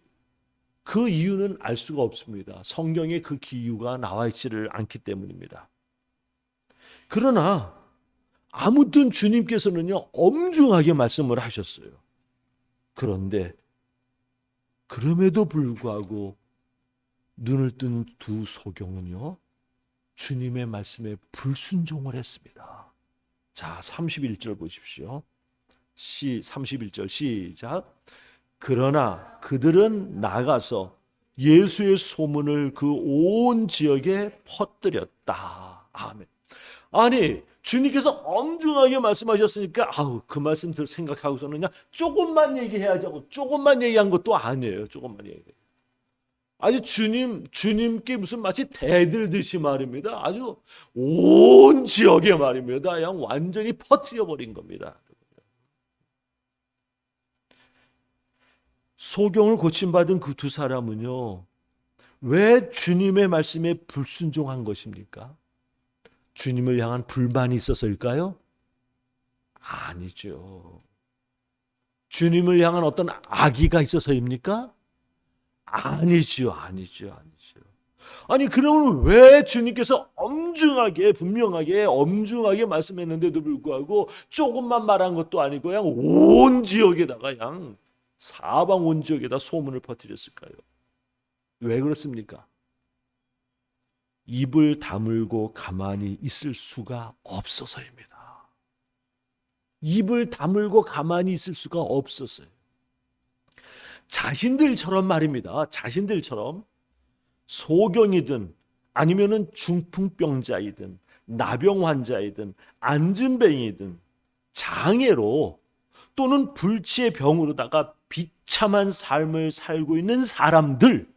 그 이유는 알 수가 없습니다. 성경에 그 이유가 나와 있지를 않기 때문입니다. 그러나 아무튼 주님께서는요, 엄중하게 말씀을 하셨어요. 그런데 그럼에도 불구하고 눈을 뜬 두 소경은요, 주님의 말씀에 불순종을 했습니다. 자, 31절 보십시오. 31절 시작. 그러나 그들은 나가서 예수의 소문을 그 온 지역에 퍼뜨렸다. 아멘. 아니, 주님께서 엄중하게 말씀하셨으니까 그 말씀 생각하고서는 그냥 조금만 얘기해야지 하고 조금만 얘기한 것도 아니에요. 조금만 얘기. 아주 주님께 무슨 마치 대들듯이 말입니다. 아주 온 지역에 말입니다. 그냥 완전히 퍼뜨려 버린 겁니다. 소경을 고침받은 그 두 사람은요, 왜 주님의 말씀에 불순종한 것입니까? 주님을 향한 불만이 있어서일까요? 아니죠. 주님을 향한 어떤 악의가 있어서입니까? 아니죠. 아니, 그러면 왜 주님께서 분명하게 엄중하게 말씀했는데도 불구하고 조금만 말한 것도 아니고 그냥 온 지역에다가 그냥 사방 온 지역에다 소문을 퍼뜨렸을까요? 왜 그렇습니까? 입을 다물고 가만히 있을 수가 없어서입니다. 입을 다물고 가만히 있을 수가 없었어요. 자신들처럼 말입니다. 자신들처럼 소경이든 아니면은 중풍병자이든 나병 환자이든 안진뱅이든 장애로 또는 불치의 병으로다가 비참한 삶을 살고 있는 사람들,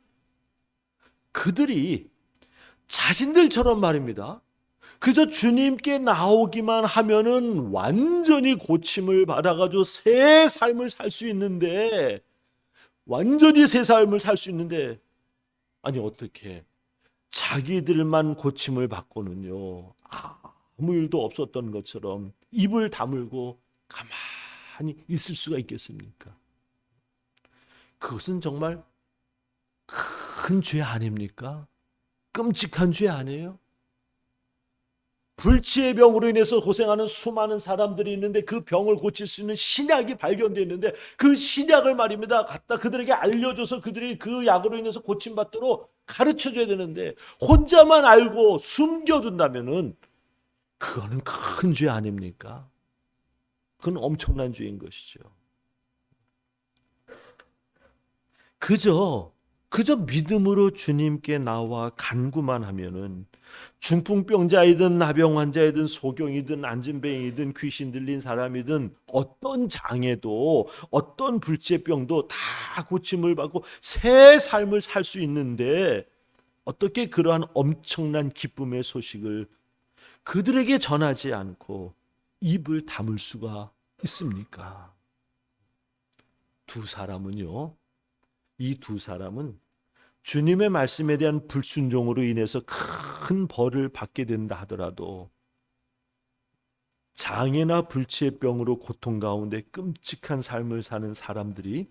그들이 자신들처럼 말입니다. 그저 주님께 나오기만 하면은 완전히 고침을 받아가지고 새 삶을 살 수 있는데, 아니 어떻게 자기들만 고침을 받고는요, 아무 일도 없었던 것처럼 입을 다물고 가만히 있을 수가 있겠습니까? 그것은 정말 큰 죄 아닙니까? 끔찍한 죄 아니에요? 불치의 병으로 인해서 고생하는 수많은 사람들이 있는데 그 병을 고칠 수 있는 신약이 발견되어 있는데 그 신약을 말입니다. 갖다 그들에게 알려줘서 그들이 그 약으로 인해서 고침받도록 가르쳐줘야 되는데 혼자만 알고 숨겨둔다면은 그거는 큰 죄 아닙니까? 그건 엄청난 죄인 것이죠. 그저 믿음으로 주님께 나와 간구만 하면은 중풍병자이든 나병 환자이든 소경이든 안진뱅이든 귀신 들린 사람이든 어떤 장애도 어떤 불치병도 다 고침을 받고 새 삶을 살 수 있는데 어떻게 그러한 엄청난 기쁨의 소식을 그들에게 전하지 않고 입을 다물 수가 있습니까? 이 두 사람은 주님의 말씀에 대한 불순종으로 인해서 큰 벌을 받게 된다 하더라도 장애나 불치의 병으로 고통 가운데 끔찍한 삶을 사는 사람들이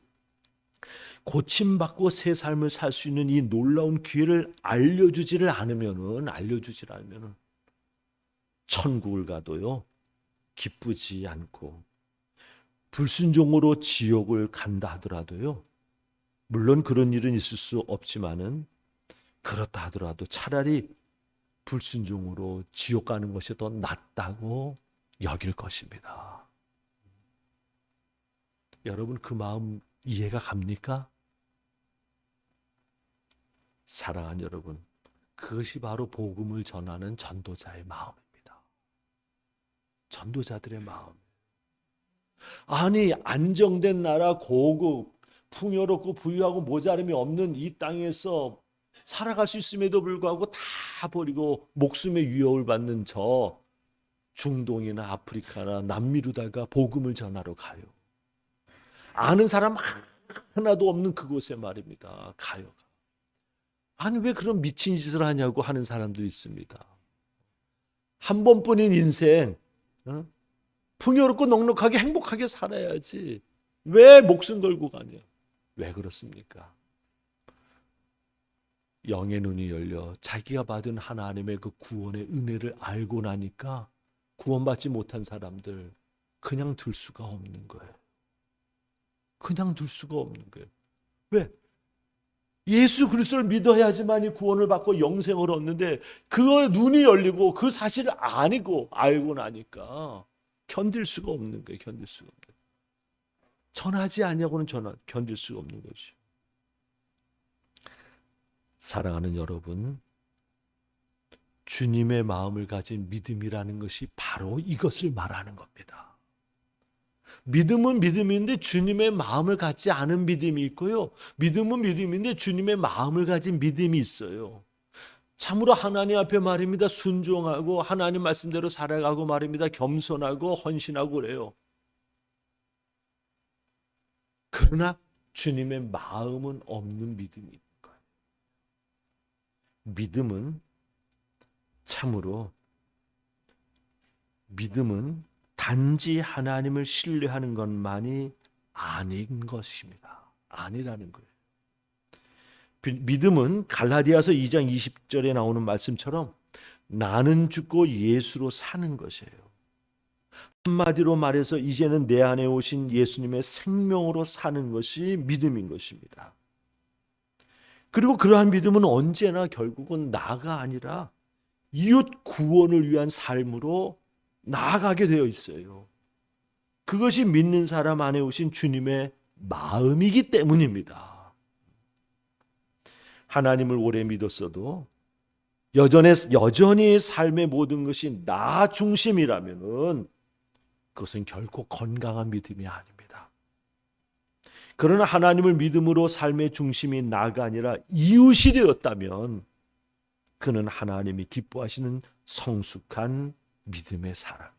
고침받고 새 삶을 살 수 있는 이 놀라운 기회를 알려주지를 않으면은 천국을 가도요 기쁘지 않고 불순종으로 지옥을 간다 하더라도요 물론 그런 일은 있을 수 없지만은 그렇다 하더라도 차라리 불순종으로 지옥 가는 것이 더 낫다고 여길 것입니다. 여러분 그 마음 이해가 갑니까? 사랑하는 여러분, 그것이 바로 복음을 전하는 전도자의 마음입니다. 전도자들의 마음. 아니 안정된 나라 고급 풍요롭고 부유하고 모자름이 없는 이 땅에서 살아갈 수 있음에도 불구하고 다 버리고 목숨의 위협을 받는 저 중동이나 아프리카나 남미로다가 복음을 전하러 가요. 아는 사람 하나도 없는 그곳에 말입니다. 가요. 아니 왜 그런 미친 짓을 하냐고 하는 사람도 있습니다. 한 번뿐인 인생 풍요롭고 넉넉하게 행복하게 살아야지 왜 목숨 걸고 가냐. 왜 그렇습니까? 영의 눈이 열려 자기가 받은 하나님의 그 구원의 은혜를 알고 나니까 구원받지 못한 사람들 그냥 둘 수가 없는 거예요. 그냥 둘 수가 없는 거예요. 왜? 예수 그리스도를 믿어야지만이 구원을 받고 영생을 얻는데 그 눈이 열리고 그 사실을 알고 나니까 견딜 수가 없는 거예요. 견딜 수가 없는 거예요. 전하지 않냐고는 견딜 수가 없는 것이죠. 사랑하는 여러분, 주님의 마음을 가진 믿음이라는 것이 바로 이것을 말하는 겁니다. 믿음은 믿음인데 주님의 마음을 갖지 않은 믿음이 있고요. 믿음은 믿음인데 주님의 마음을 가진 믿음이 있어요. 참으로 하나님 앞에 말입니다. 순종하고 하나님 말씀대로 살아가고 말입니다. 겸손하고 헌신하고 그래요. 그러나 주님의 마음은 없는 믿음이 있는 거예요. 믿음은 단지 하나님을 신뢰하는 것만이 아닌 것입니다. 아니라는 거예요. 믿음은 갈라디아서 2장 20절에 나오는 말씀처럼 나는 죽고 예수로 사는 것이에요. 한마디로 말해서 이제는 내 안에 오신 예수님의 생명으로 사는 것이 믿음인 것입니다. 그리고 그러한 믿음은 언제나 결국은 나가 아니라 이웃 구원을 위한 삶으로 나아가게 되어 있어요. 그것이 믿는 사람 안에 오신 주님의 마음이기 때문입니다. 하나님을 오래 믿었어도 여전히 삶의 모든 것이 나 중심이라면은 그것은 결코 건강한 믿음이 아닙니다. 그러나 하나님을 믿음으로 삶의 중심이 나가 아니라 이웃이 되었다면 그는 하나님이 기뻐하시는 성숙한 믿음의 사람입니다.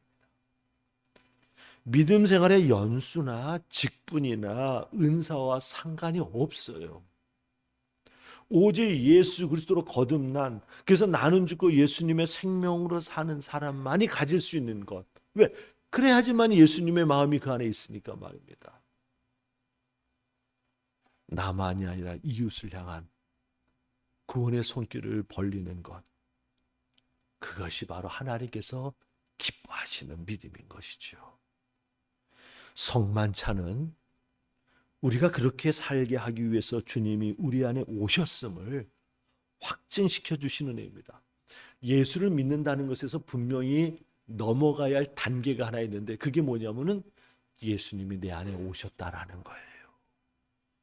믿음 생활의 연수나 직분이나 은사와 상관이 없어요. 오직 예수 그리스도로 거듭난, 그래서 나는 죽고 예수님의 생명으로 사는 사람만이 가질 수 있는 것. 왜? 그래야지만 예수님의 마음이 그 안에 있으니까 말입니다. 나만이 아니라 이웃을 향한 구원의 손길을 벌리는 것, 그것이 바로 하나님께서 기뻐하시는 믿음인 것이죠. 성만찬은 우리가 그렇게 살게 하기 위해서 주님이 우리 안에 오셨음을 확증시켜 주시는 의미입니다. 예수를 믿는다는 것에서 분명히 넘어가야 할 단계가 하나 있는데, 그게 뭐냐면은 예수님이 내 안에 오셨다라는 거예요.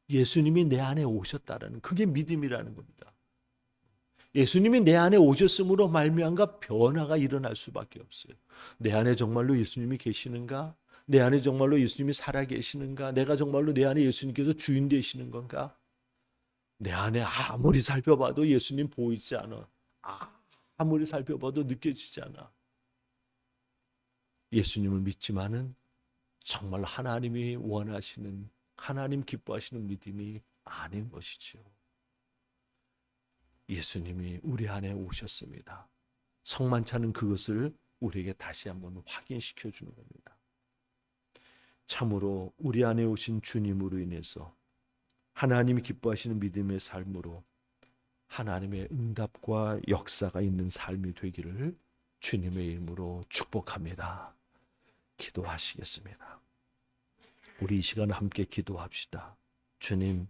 예수님이 내 안에 오셨다라는, 그게 믿음이라는 겁니다. 예수님이 내 안에 오셨으므로 말미암아 변화가 일어날 수밖에 없어요. 내 안에 정말로 예수님이 계시는가? 내 안에 정말로 예수님이 살아 계시는가? 내가 정말로 내 안에 예수님께서 주인 되시는 건가? 내 안에 아무리 살펴봐도 예수님 보이지 않아. 아무리 살펴봐도 느껴지지 않아. 예수님을 믿지만은 정말 하나님이 원하시는, 하나님 기뻐하시는 믿음이 아닌 것이죠. 예수님이 우리 안에 오셨습니다. 성만찬은 그것을 우리에게 다시 한번 확인시켜 주는 겁니다. 참으로 우리 안에 오신 주님으로 인해서 하나님이 기뻐하시는 믿음의 삶으로 하나님의 응답과 역사가 있는 삶이 되기를 주님의 이름으로 축복합니다. 기도하시겠습니다. 우리 이 시간 함께 기도합시다. 주님,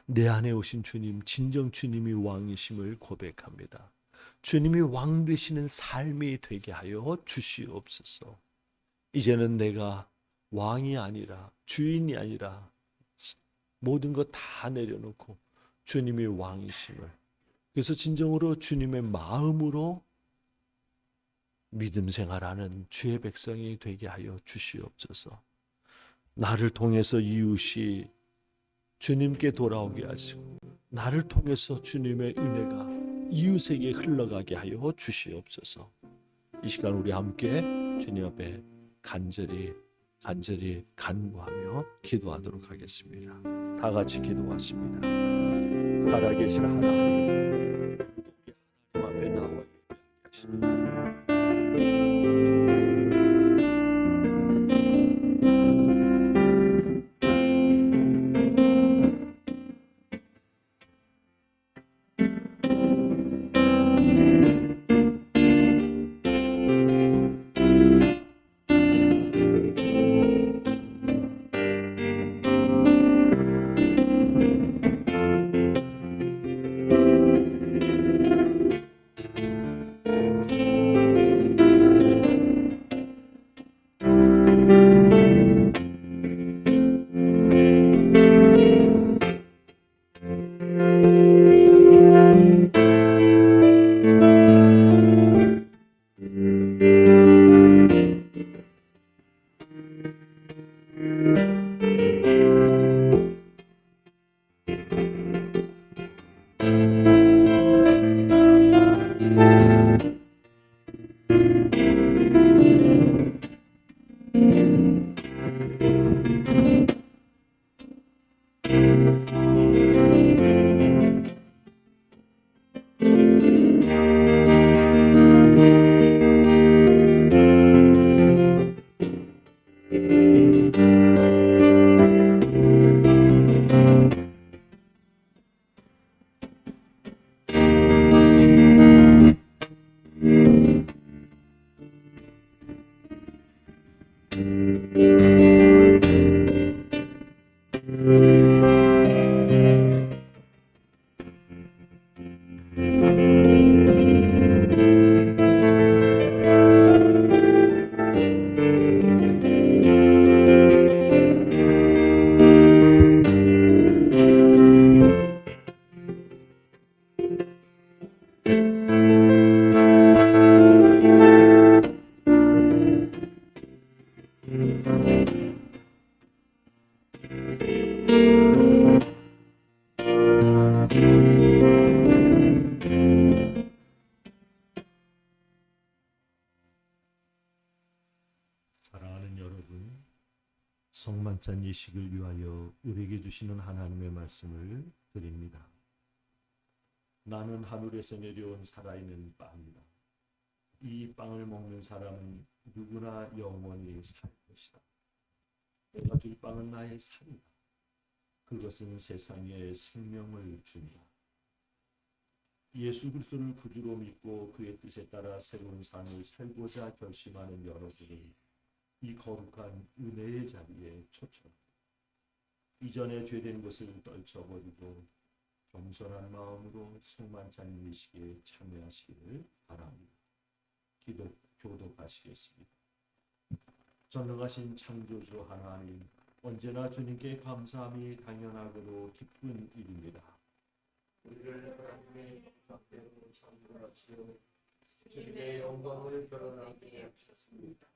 내 안에 오신 주님, 진정 주님이 왕이심을 고백합니다. 주님이 왕 되시는 삶이 되게 하여 주시옵소서. 이제는 내가 왕이 아니라, 주인이 아니라 모든 것 다 내려놓고 주님이 왕이심을, 그래서 진정으로 주님의 마음으로 믿음 생활하는 주의 백성이 되게 하여 주시옵소서. 나를 통해서 이웃이 주님께 돌아오게 하시고, 나를 통해서 주님의 은혜가 이웃에게 흘러가게 하여 주시옵소서. 이 시간 우리 함께 주님 앞에 간절히 간구하며 기도하도록 하겠습니다. 다 같이 기도하십니다. 살아계신 하나님, 우리 하나님 앞에 나와 계십니다. 사랑하는 여러분, 성만찬 예식을 위하여 우리에게 주시는 하나님의 말씀을 드립니다. 나는 하늘에서 내려온 살아있는 빵이다. 이 빵을 먹는 사람은 누구나 영원히 살 것이다. 내가 줄 빵은 나의 살이다. 그것은 세상에 생명을 준다. 예수 그리스도를 구주로 믿고 그의 뜻에 따라 새로운 삶을 살고자 결심하는 여러분을 이 거룩한 은혜의 자리에 초청합니다. 이전에 죄된 것을 떨쳐버리고 겸손한 마음으로 성만찬 예식에 참여하시기를 바랍니다. 교독하시겠습니다. 전능하신 창조주 하나님, 언제나 주님께 감사함이 당연하고도 기쁜 일입니다. 우리를 하나님의 형상대로 창조하시어 주님의 영광을 드러나게 하셨습니다.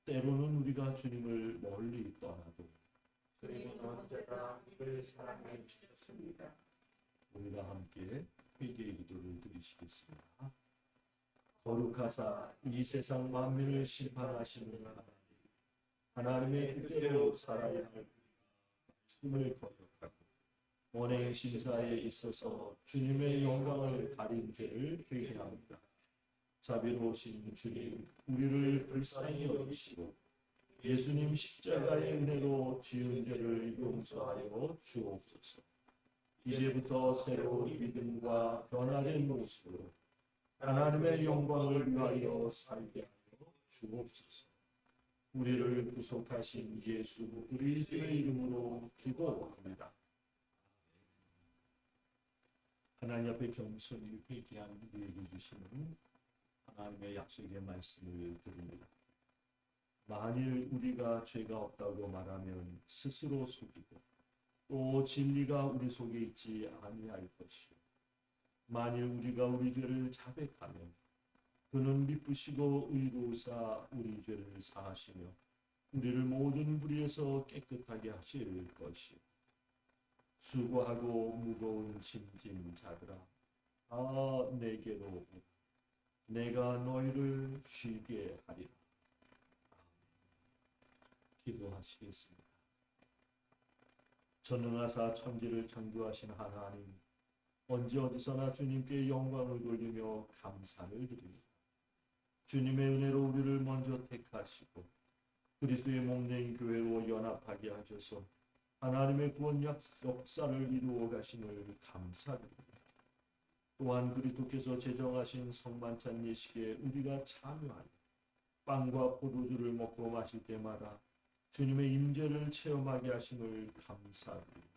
때로는 우리가 주님을 멀리 떠나도 주님은 언제나 우리를 사랑해 주셨습니다. 우리가 함께 회개의 기도를 드리시겠습니다. 거룩하사 이 세상 만민을 심판하시는 하나님의 뜻대로 살아야 할 말씀을 거역하고 원행 심사에 있어서 주님의 영광을 가린 죄를 회개합니다. 자비로우신 주님, 우리를 불쌍히 여기시고 예수님 십자가의 은혜로 지은 죄를 용서하여 주옵소서. 이제부터 새로운 믿음과 변화된 모습으로 하나님의 영광을 위하여 살게 하여 주옵소서. 우리를 구속하신 예수 그리스도의 이름으로 기도합니다. 하나님 앞에 겸손히 회개한 우리에게 주시는 하나님의 약속의 말씀을 드립니다. 만일 우리가 죄가 없다고 말하면 스스로 속이고 또 진리가 우리 속에 있지 아니할 것이요. 만일 우리가 우리 죄를 자백하면 그는 미쁘시고 의로우사 우리 죄를 사하시며 우리를 모든 불의에서 깨끗하게 하실 것이요. 수고하고 무거운 짐진 자들아, 내게로 오라. 내가 너희를 쉬게 하리라. 기도하시겠습니다. 전능하사 천지를 창조하신 하나님, 언제 어디서나 주님께 영광을 돌리며 감사를 드립니다. 주님의 은혜로 우리를 먼저 택하시고 그리스도의 몸된 교회로 연합하게 하셔서 하나님의 구원 역사를 이루어 가심을 감사드립니다. 또한 그리스도께서 제정하신 성만찬 예식에 우리가 참여하여 빵과 포도주를 먹고 마실 때마다 주님의 임재를 체험하게 하심을 감사드립니다.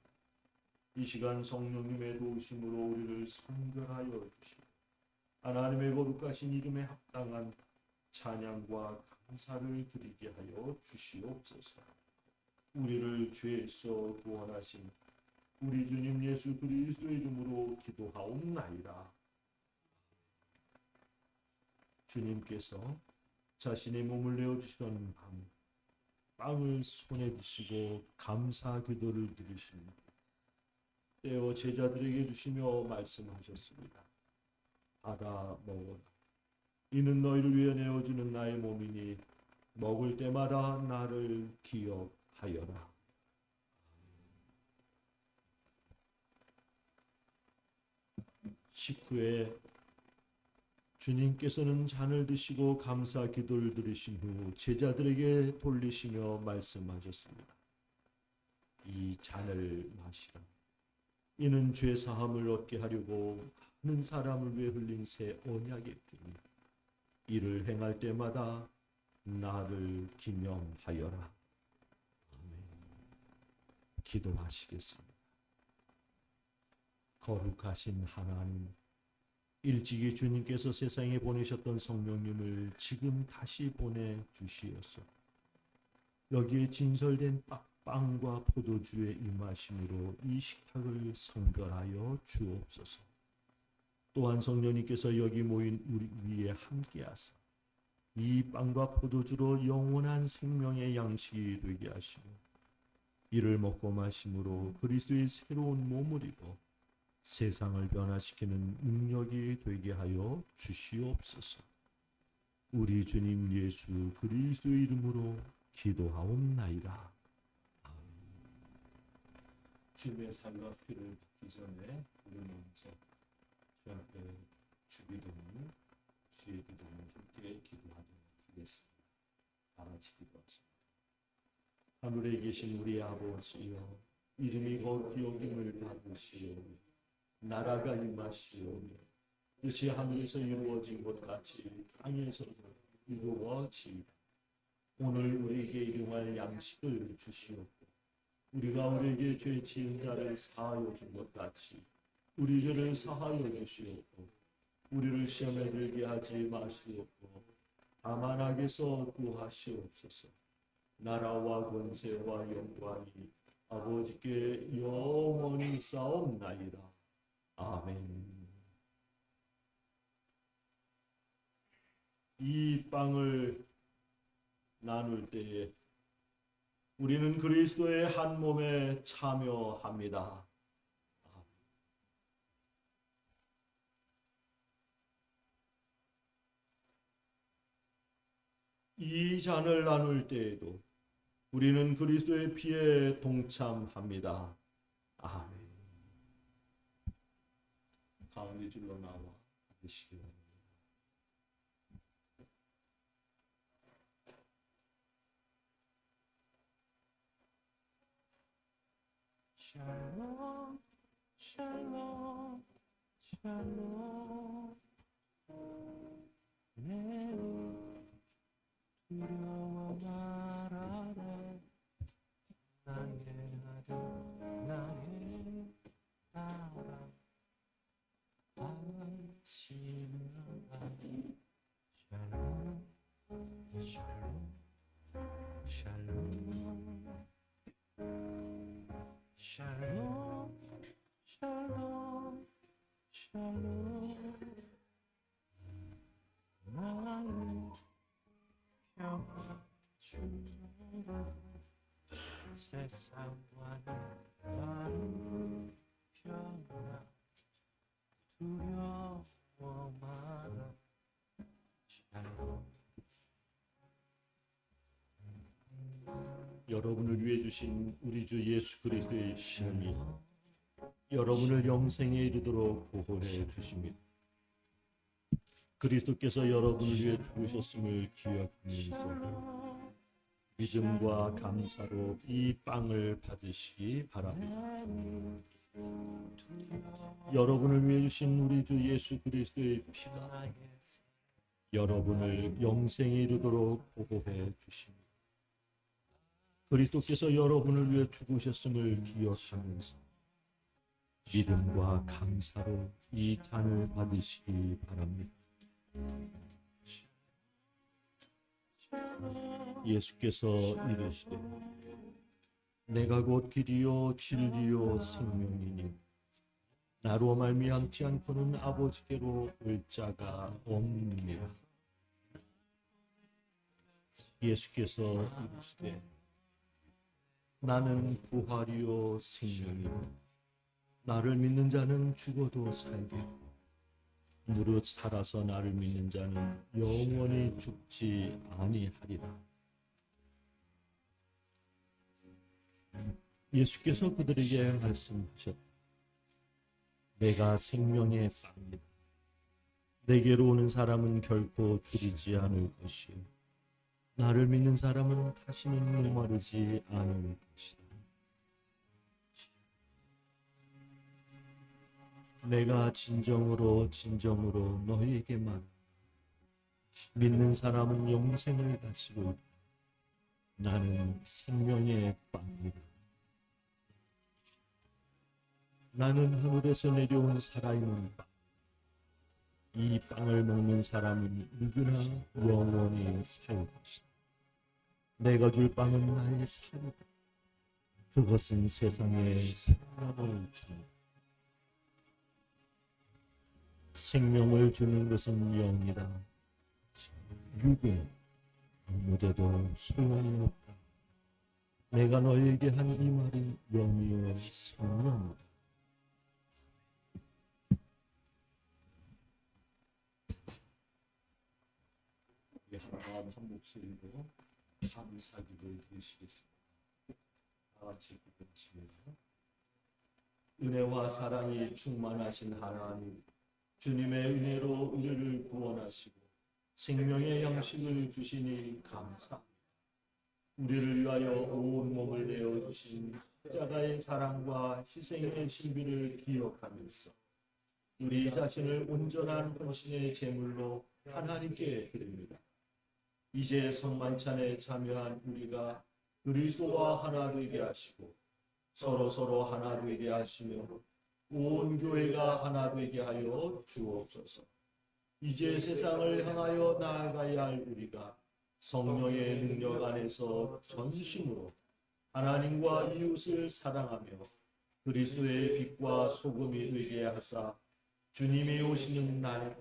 이 시간 성령님의 도우심으로 우리를 선결하여 주시고 하나님의 거룩하신 이름에 합당한 찬양과 감사를 드리게 하여 주시옵소서. 우리를 죄에서 구원하신 우리 주님 예수 그리스도의 이름으로 기도하옵나이다. 주님께서 자신의 몸을 내어주시던 빵을 손에 드시고 감사 기도를 드리십니다. 떼어 제자들에게 주시며 말씀하셨습니다. 받아 먹어라. 이는 너희를 위해 내어주는 나의 몸이니 먹을 때마다 나를 기억하여라. 식후에 주님께서는 잔을 드시고 감사 기도를 드리신 후 제자들에게 돌리시며 말씀하셨습니다. 이 잔을 마시라. 이는 죄 사함을 얻게 하려고 많은 사람을 위해 흘린 새 언약의 피니 이를 행할 때마다 나를 기념하여라. 아멘. 기도하시겠습니다. 거룩하신 하나님, 일찍이 주님께서 세상에 보내셨던 성령님을 지금 다시 보내주시어서 여기에 진설된 빵과 포도주의 임하심으로 이 식탁을 성결하여 주옵소서. 또한 성령님께서 여기 모인 우리 위에 함께하사 이 빵과 포도주로 영원한 생명의 양식이 되게 하시고 이를 먹고 마심으로 그리스도의 새로운 몸을 입어 세상을 변화시키는 능력이 되게 하여 주시옵소서. 우리 주님 예수 그리스도의 이름으로 기도하옵나이다. 주님의 살과 피를 받기 전에 우리 먼저 주 앞에 주기도문, 주의 기도문 함께 기도하도록 하겠습니다. 다 같이 기도하십니다. 하늘에 계신 우리 아버지여, 이름이 거룩히 여김을 받으시오며 나라가 임하시오며 뜻이 하늘에서 이루어진 것 같이 땅에서도 이루어지이다. 오늘 우리에게 일용할 양식을 주시옵고 우리가 우리에게 죄 지은 자를 사하여 준 것 같이 우리 죄를 사하여 주시옵고 우리를 시험에 들게 하지 마시옵고 다만 악에서 구하시옵소서. 나라와 권세와 영광이 아버지께 영원히 싸움나이다. 아멘. 이 빵을 나눌 때에 우리는 그리스도의 한 몸에 참여합니다. 이 잔을 나눌 때에도 우리는 그리스도의 피에 동참합니다. 아멘. 가운데 줄로 나와 드시기 바랍니다. 샬롬 샬롬 샬롬 내 두려워 말아라 나의 아들 나의 딸아 안심하라 샬롬 샬롬 샬롬 샬롬 샬롬 샬롬 나의 평화 주라 세상과는 다른 평화 두려워 마라 샬롬. 여러분을 위해 주신 우리 주 예수 그리스도의 신이 여러분을 영생에 이르도록 보호해 주십니다. 그리스도께서 여러분을 위해 죽으셨음을 기억하면서 믿음과 감사로 이 빵을 받으시기 바랍니다. 여러분을 위해 주신 우리 주 예수 그리스도의 피가 여러분을 영생에 이르도록 보호해 주십니다. 그리스도께서 여러분을 위해 죽으셨음을 기억하면서 믿음과 감사로 이 잔을 받으시기 바랍니다. 예수께서 이르시되 내가 곧 길이요 진리요 생명이니 나로 말미암지 않고는 아버지께로 올 자가 없느니라. 예수께서 이르시되 나는 부활이요 생명이요 나를 믿는 자는 죽어도 살게 무릇 살아서 나를 믿는 자는 영원히 죽지 아니하리라. 예수께서 그들에게 말씀하셨다. 내가 생명의 빵이다. 내게로 오는 사람은 결코 줄이지 않을 것이요 나를 믿는 사람은 다시는 목마르지 않을 것이다. 내가 진정으로 너희에게 말한다. 믿는 사람은 영생을 가지고 있다. 나는 생명의 빵이다. 나는 하늘에서 내려온 살아있는 빵. 이 빵을 먹는 사람은 누구나 영원히 살 것이다. 내가 줄 빵은 나의 살이다. 그것은 세상에 생명을 주는 생명을 주는 것은 영이다. 육은 아무데도 소용이 없다. 내가 너에게 한 이 말은 영이요 생명이다. 하나님 한 목소리로 감사기를 드리시겠습니다. 다 같이 기도하시면서 은혜와 사랑이 충만하신 하나님, 주님의 은혜로 우리를 구원하시고 생명의 양식을 주시니 감사합니다. 우리를 위하여 온 몸을 내어주신 십자가의 사랑과 희생의 신비를 기억하면서 우리 자신을 온전한 헌신의 제물로 하나님께 드립니다. 이제 성만찬에 참여한 우리가 그리스도와 하나 되게 하시고 서로 하나 되게 하시며 온 교회가 하나 되게 하여 주옵소서. 이제 세상을 향하여 나아가야 할 우리가 성령의 능력 안에서 전심으로 하나님과 이웃을 사랑하며 그리스도의 빛과 소금이 되게 하사 주님이 오시는 날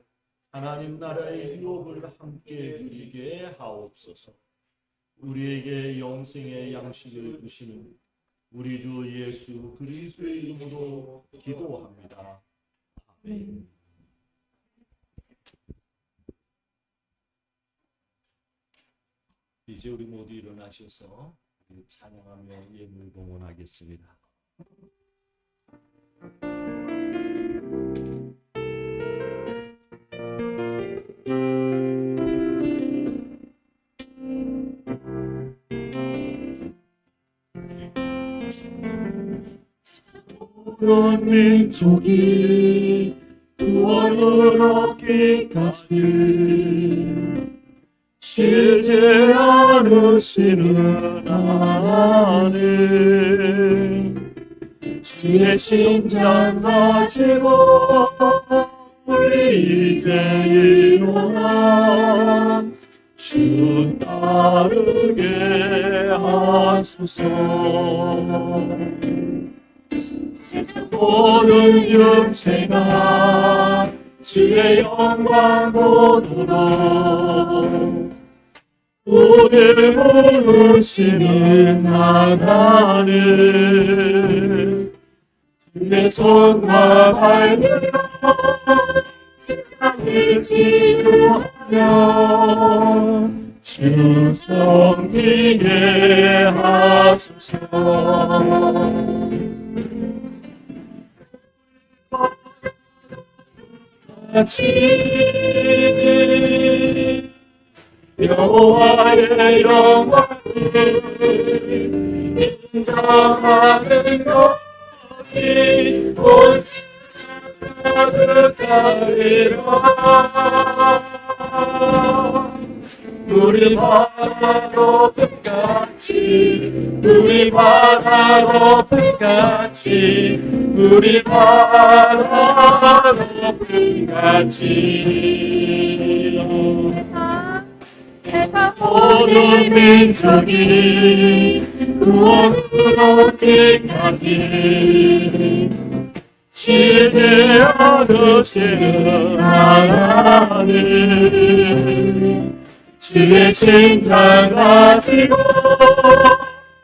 하나님 나라의 유업을 함께 누리게 하옵소서. 우리에게 영생의 양식을 주시는 우리 주 예수 그리스도의 이름으로 기도합니다. 아멘. 이제 우리 모두 일어나셔서 찬양하며 예물 봉헌하겠습니다. 온 민족이 구원을 얻기까지 쉬지 않으시는 하나님, 주의 심장 가지고 우리 이제 일어나 주 따르게 하소서. 모든 육체가 주의 영광 보도록 우리를 부르시는 하나님, 주의 손과 발 들여 세상을 지도하며 주 섬기게 하소서. 같이 여호와의 영광을 인정하는 것이 온 세상 가득하리라. 우리 바다 높음같이 우리 바다 높음같이 우리 바다 높음같이 모든 민족이 구원을 얻기까지 쉬지 않으시는 하나님, 주의 심장 가지고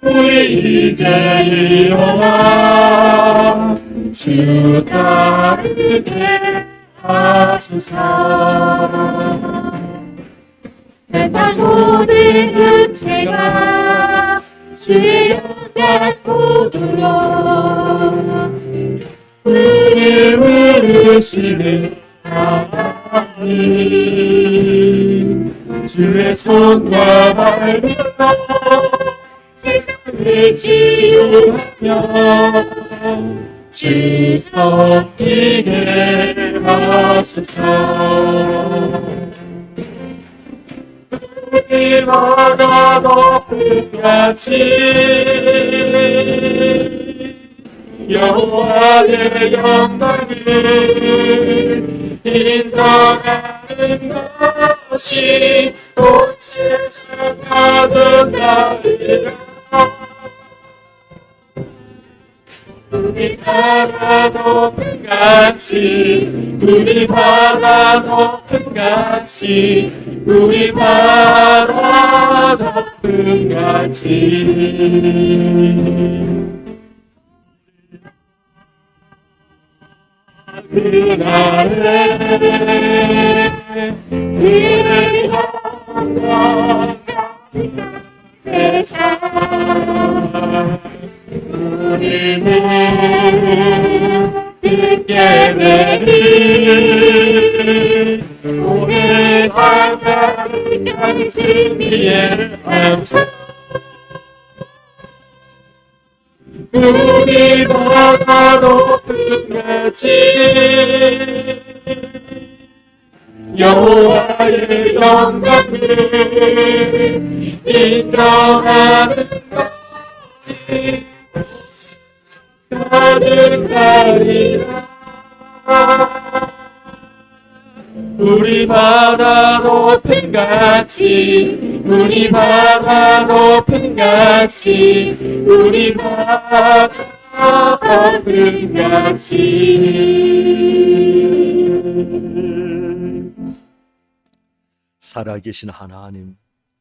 우리 이제 일어나 주 따르게 하소서. 세상 모든 육체가 주의 영광 보도록 우리를 부르시는 하나님, 주의 손과 발 들어 세상을 지우며 주 섬기게 하소서. 우리 바다 높음같이 여호와의 영광을 인정하는 것이 온 세상 가득하리라. 우리 바다 높음같이 우리 바다 높음같이 우리 바다 높음같이 그날에 그의 영광 세상 우리는 듣게 되리 오늘 장가를 승리의 함성 우리 바다 높음같이 여호와의 영광을 인정하는 것이 가능하리라. 우리 바다 높은 같이 우리 바다 높은 같이 우리 바다 높은 같이. 살아계신 하나님,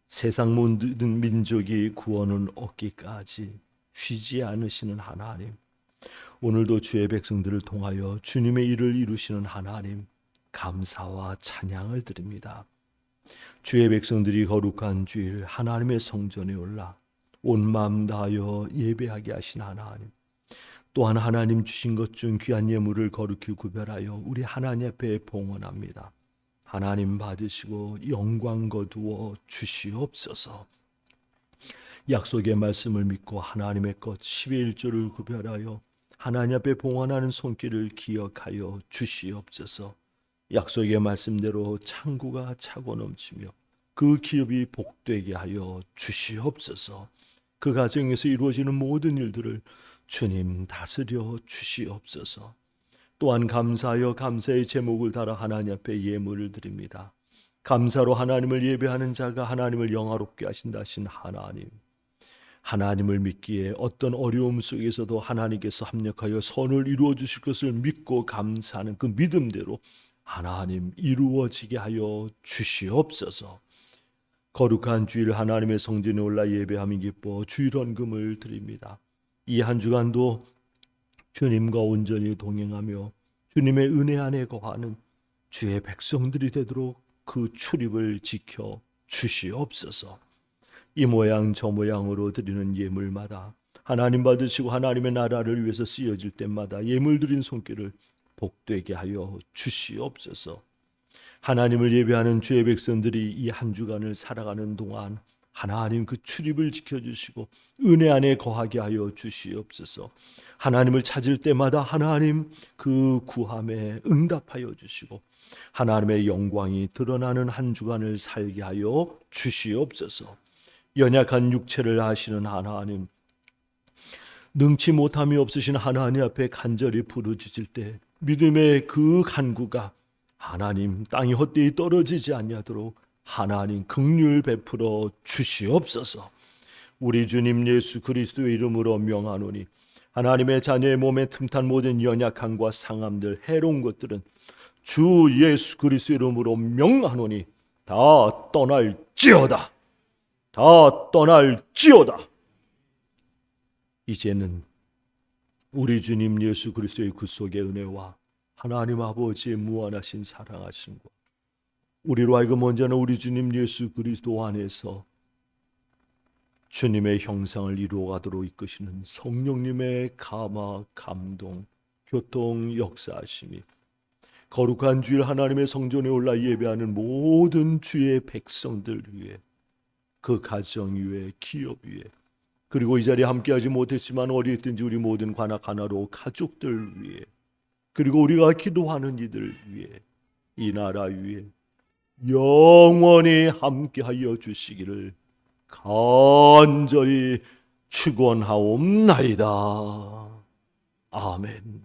세상 모든 민족이 구원을 얻기까지 쉬지 않으시는 하나님, 오늘도 주의 백성들을 통하여 주님의 일을 이루시는 하나님, 감사와 찬양을 드립니다. 주의 백성들이 거룩한 주일 하나님의 성전에 올라 온 마음 다하여 예배하게 하신 하나님, 또한 하나님 주신 것 중 귀한 예물을 거룩히 구별하여 우리 하나님 앞에 봉헌합니다. 하나님 받으시고 영광 거두어 주시옵소서. 약속의 말씀을 믿고 하나님의 것 10의 1조를 구별하여 하나님 앞에 봉헌하는 손길을 기억하여 주시옵소서. 약속의 말씀대로 창구가 차고 넘치며 그 기업이 복되게 하여 주시옵소서. 그 가정에서 이루어지는 모든 일들을 주님 다스려 주시옵소서. 또한 감사하여 감사의 제목을 달아 하나님 앞에 예물을 드립니다. 감사로 하나님을 예배하는 자가 하나님을 영화롭게 하신다 하신 하나님, 하나님을 믿기에 어떤 어려움 속에서도 하나님께서 합력하여 선을 이루어 주실 것을 믿고 감사하는 그 믿음대로 하나님 이루어지게 하여 주시옵소서. 거룩한 주일 하나님의 성전에 올라 예배함이 기뻐 주일 헌금을 드립니다. 이 한 주간도 주님과 온전히 동행하며 주님의 은혜 안에 거하는 주의 백성들이 되도록 그 출입을 지켜 주시옵소서. 이 모양 저 모양으로 드리는 예물마다 하나님 받으시고 하나님의 나라를 위해서 쓰여질 때마다 예물 드린 손길을 복되게 하여 주시옵소서. 하나님을 예배하는 주의 백성들이 이 한 주간을 살아가는 동안 하나님 그 출입을 지켜주시고 은혜 안에 거하게 하여 주시옵소서. 하나님을 찾을 때마다 하나님 그 구함에 응답하여 주시고 하나님의 영광이 드러나는 한 주간을 살게 하여 주시옵소서. 연약한 육체를 아시는 하나님, 능치 못함이 없으신 하나님 앞에 간절히 부르짖을 때 믿음의 그 간구가 하나님 땅이 헛되이 떨어지지 아니하도록 하나님 긍휼 베풀어 주시옵소서. 우리 주님 예수 그리스도의 이름으로 명하노니 하나님의 자녀의 몸에 틈탄 모든 연약함과 상함들 해로운 것들은 주 예수 그리스도의 이름으로 명하노니 다 떠날지어다. 다 떠날지어다. 이제는 우리 주님 예수 그리스도의 구속의 은혜와 하나님 아버지의 무한하신 사랑하심과 우리로 하여금 언제나 우리 주님 예수 그리스도 안에서 주님의 형상을 이루어가도록 이끄시는 성령님의 감화, 감동, 교통, 역사하심이 거룩한 주일 하나님의 성전에 올라 예배하는 모든 주의 백성들 위해, 그 가정 위에, 기업 위에, 그리고 이 자리에 함께하지 못했지만 어디 있든지 우리 모든 관악 하나로 가족들 위해, 그리고 우리가 기도하는 이들 위해, 이 나라 위에 영원히 함께하여 주시기를 간절히 축원하옵나이다. 아멘.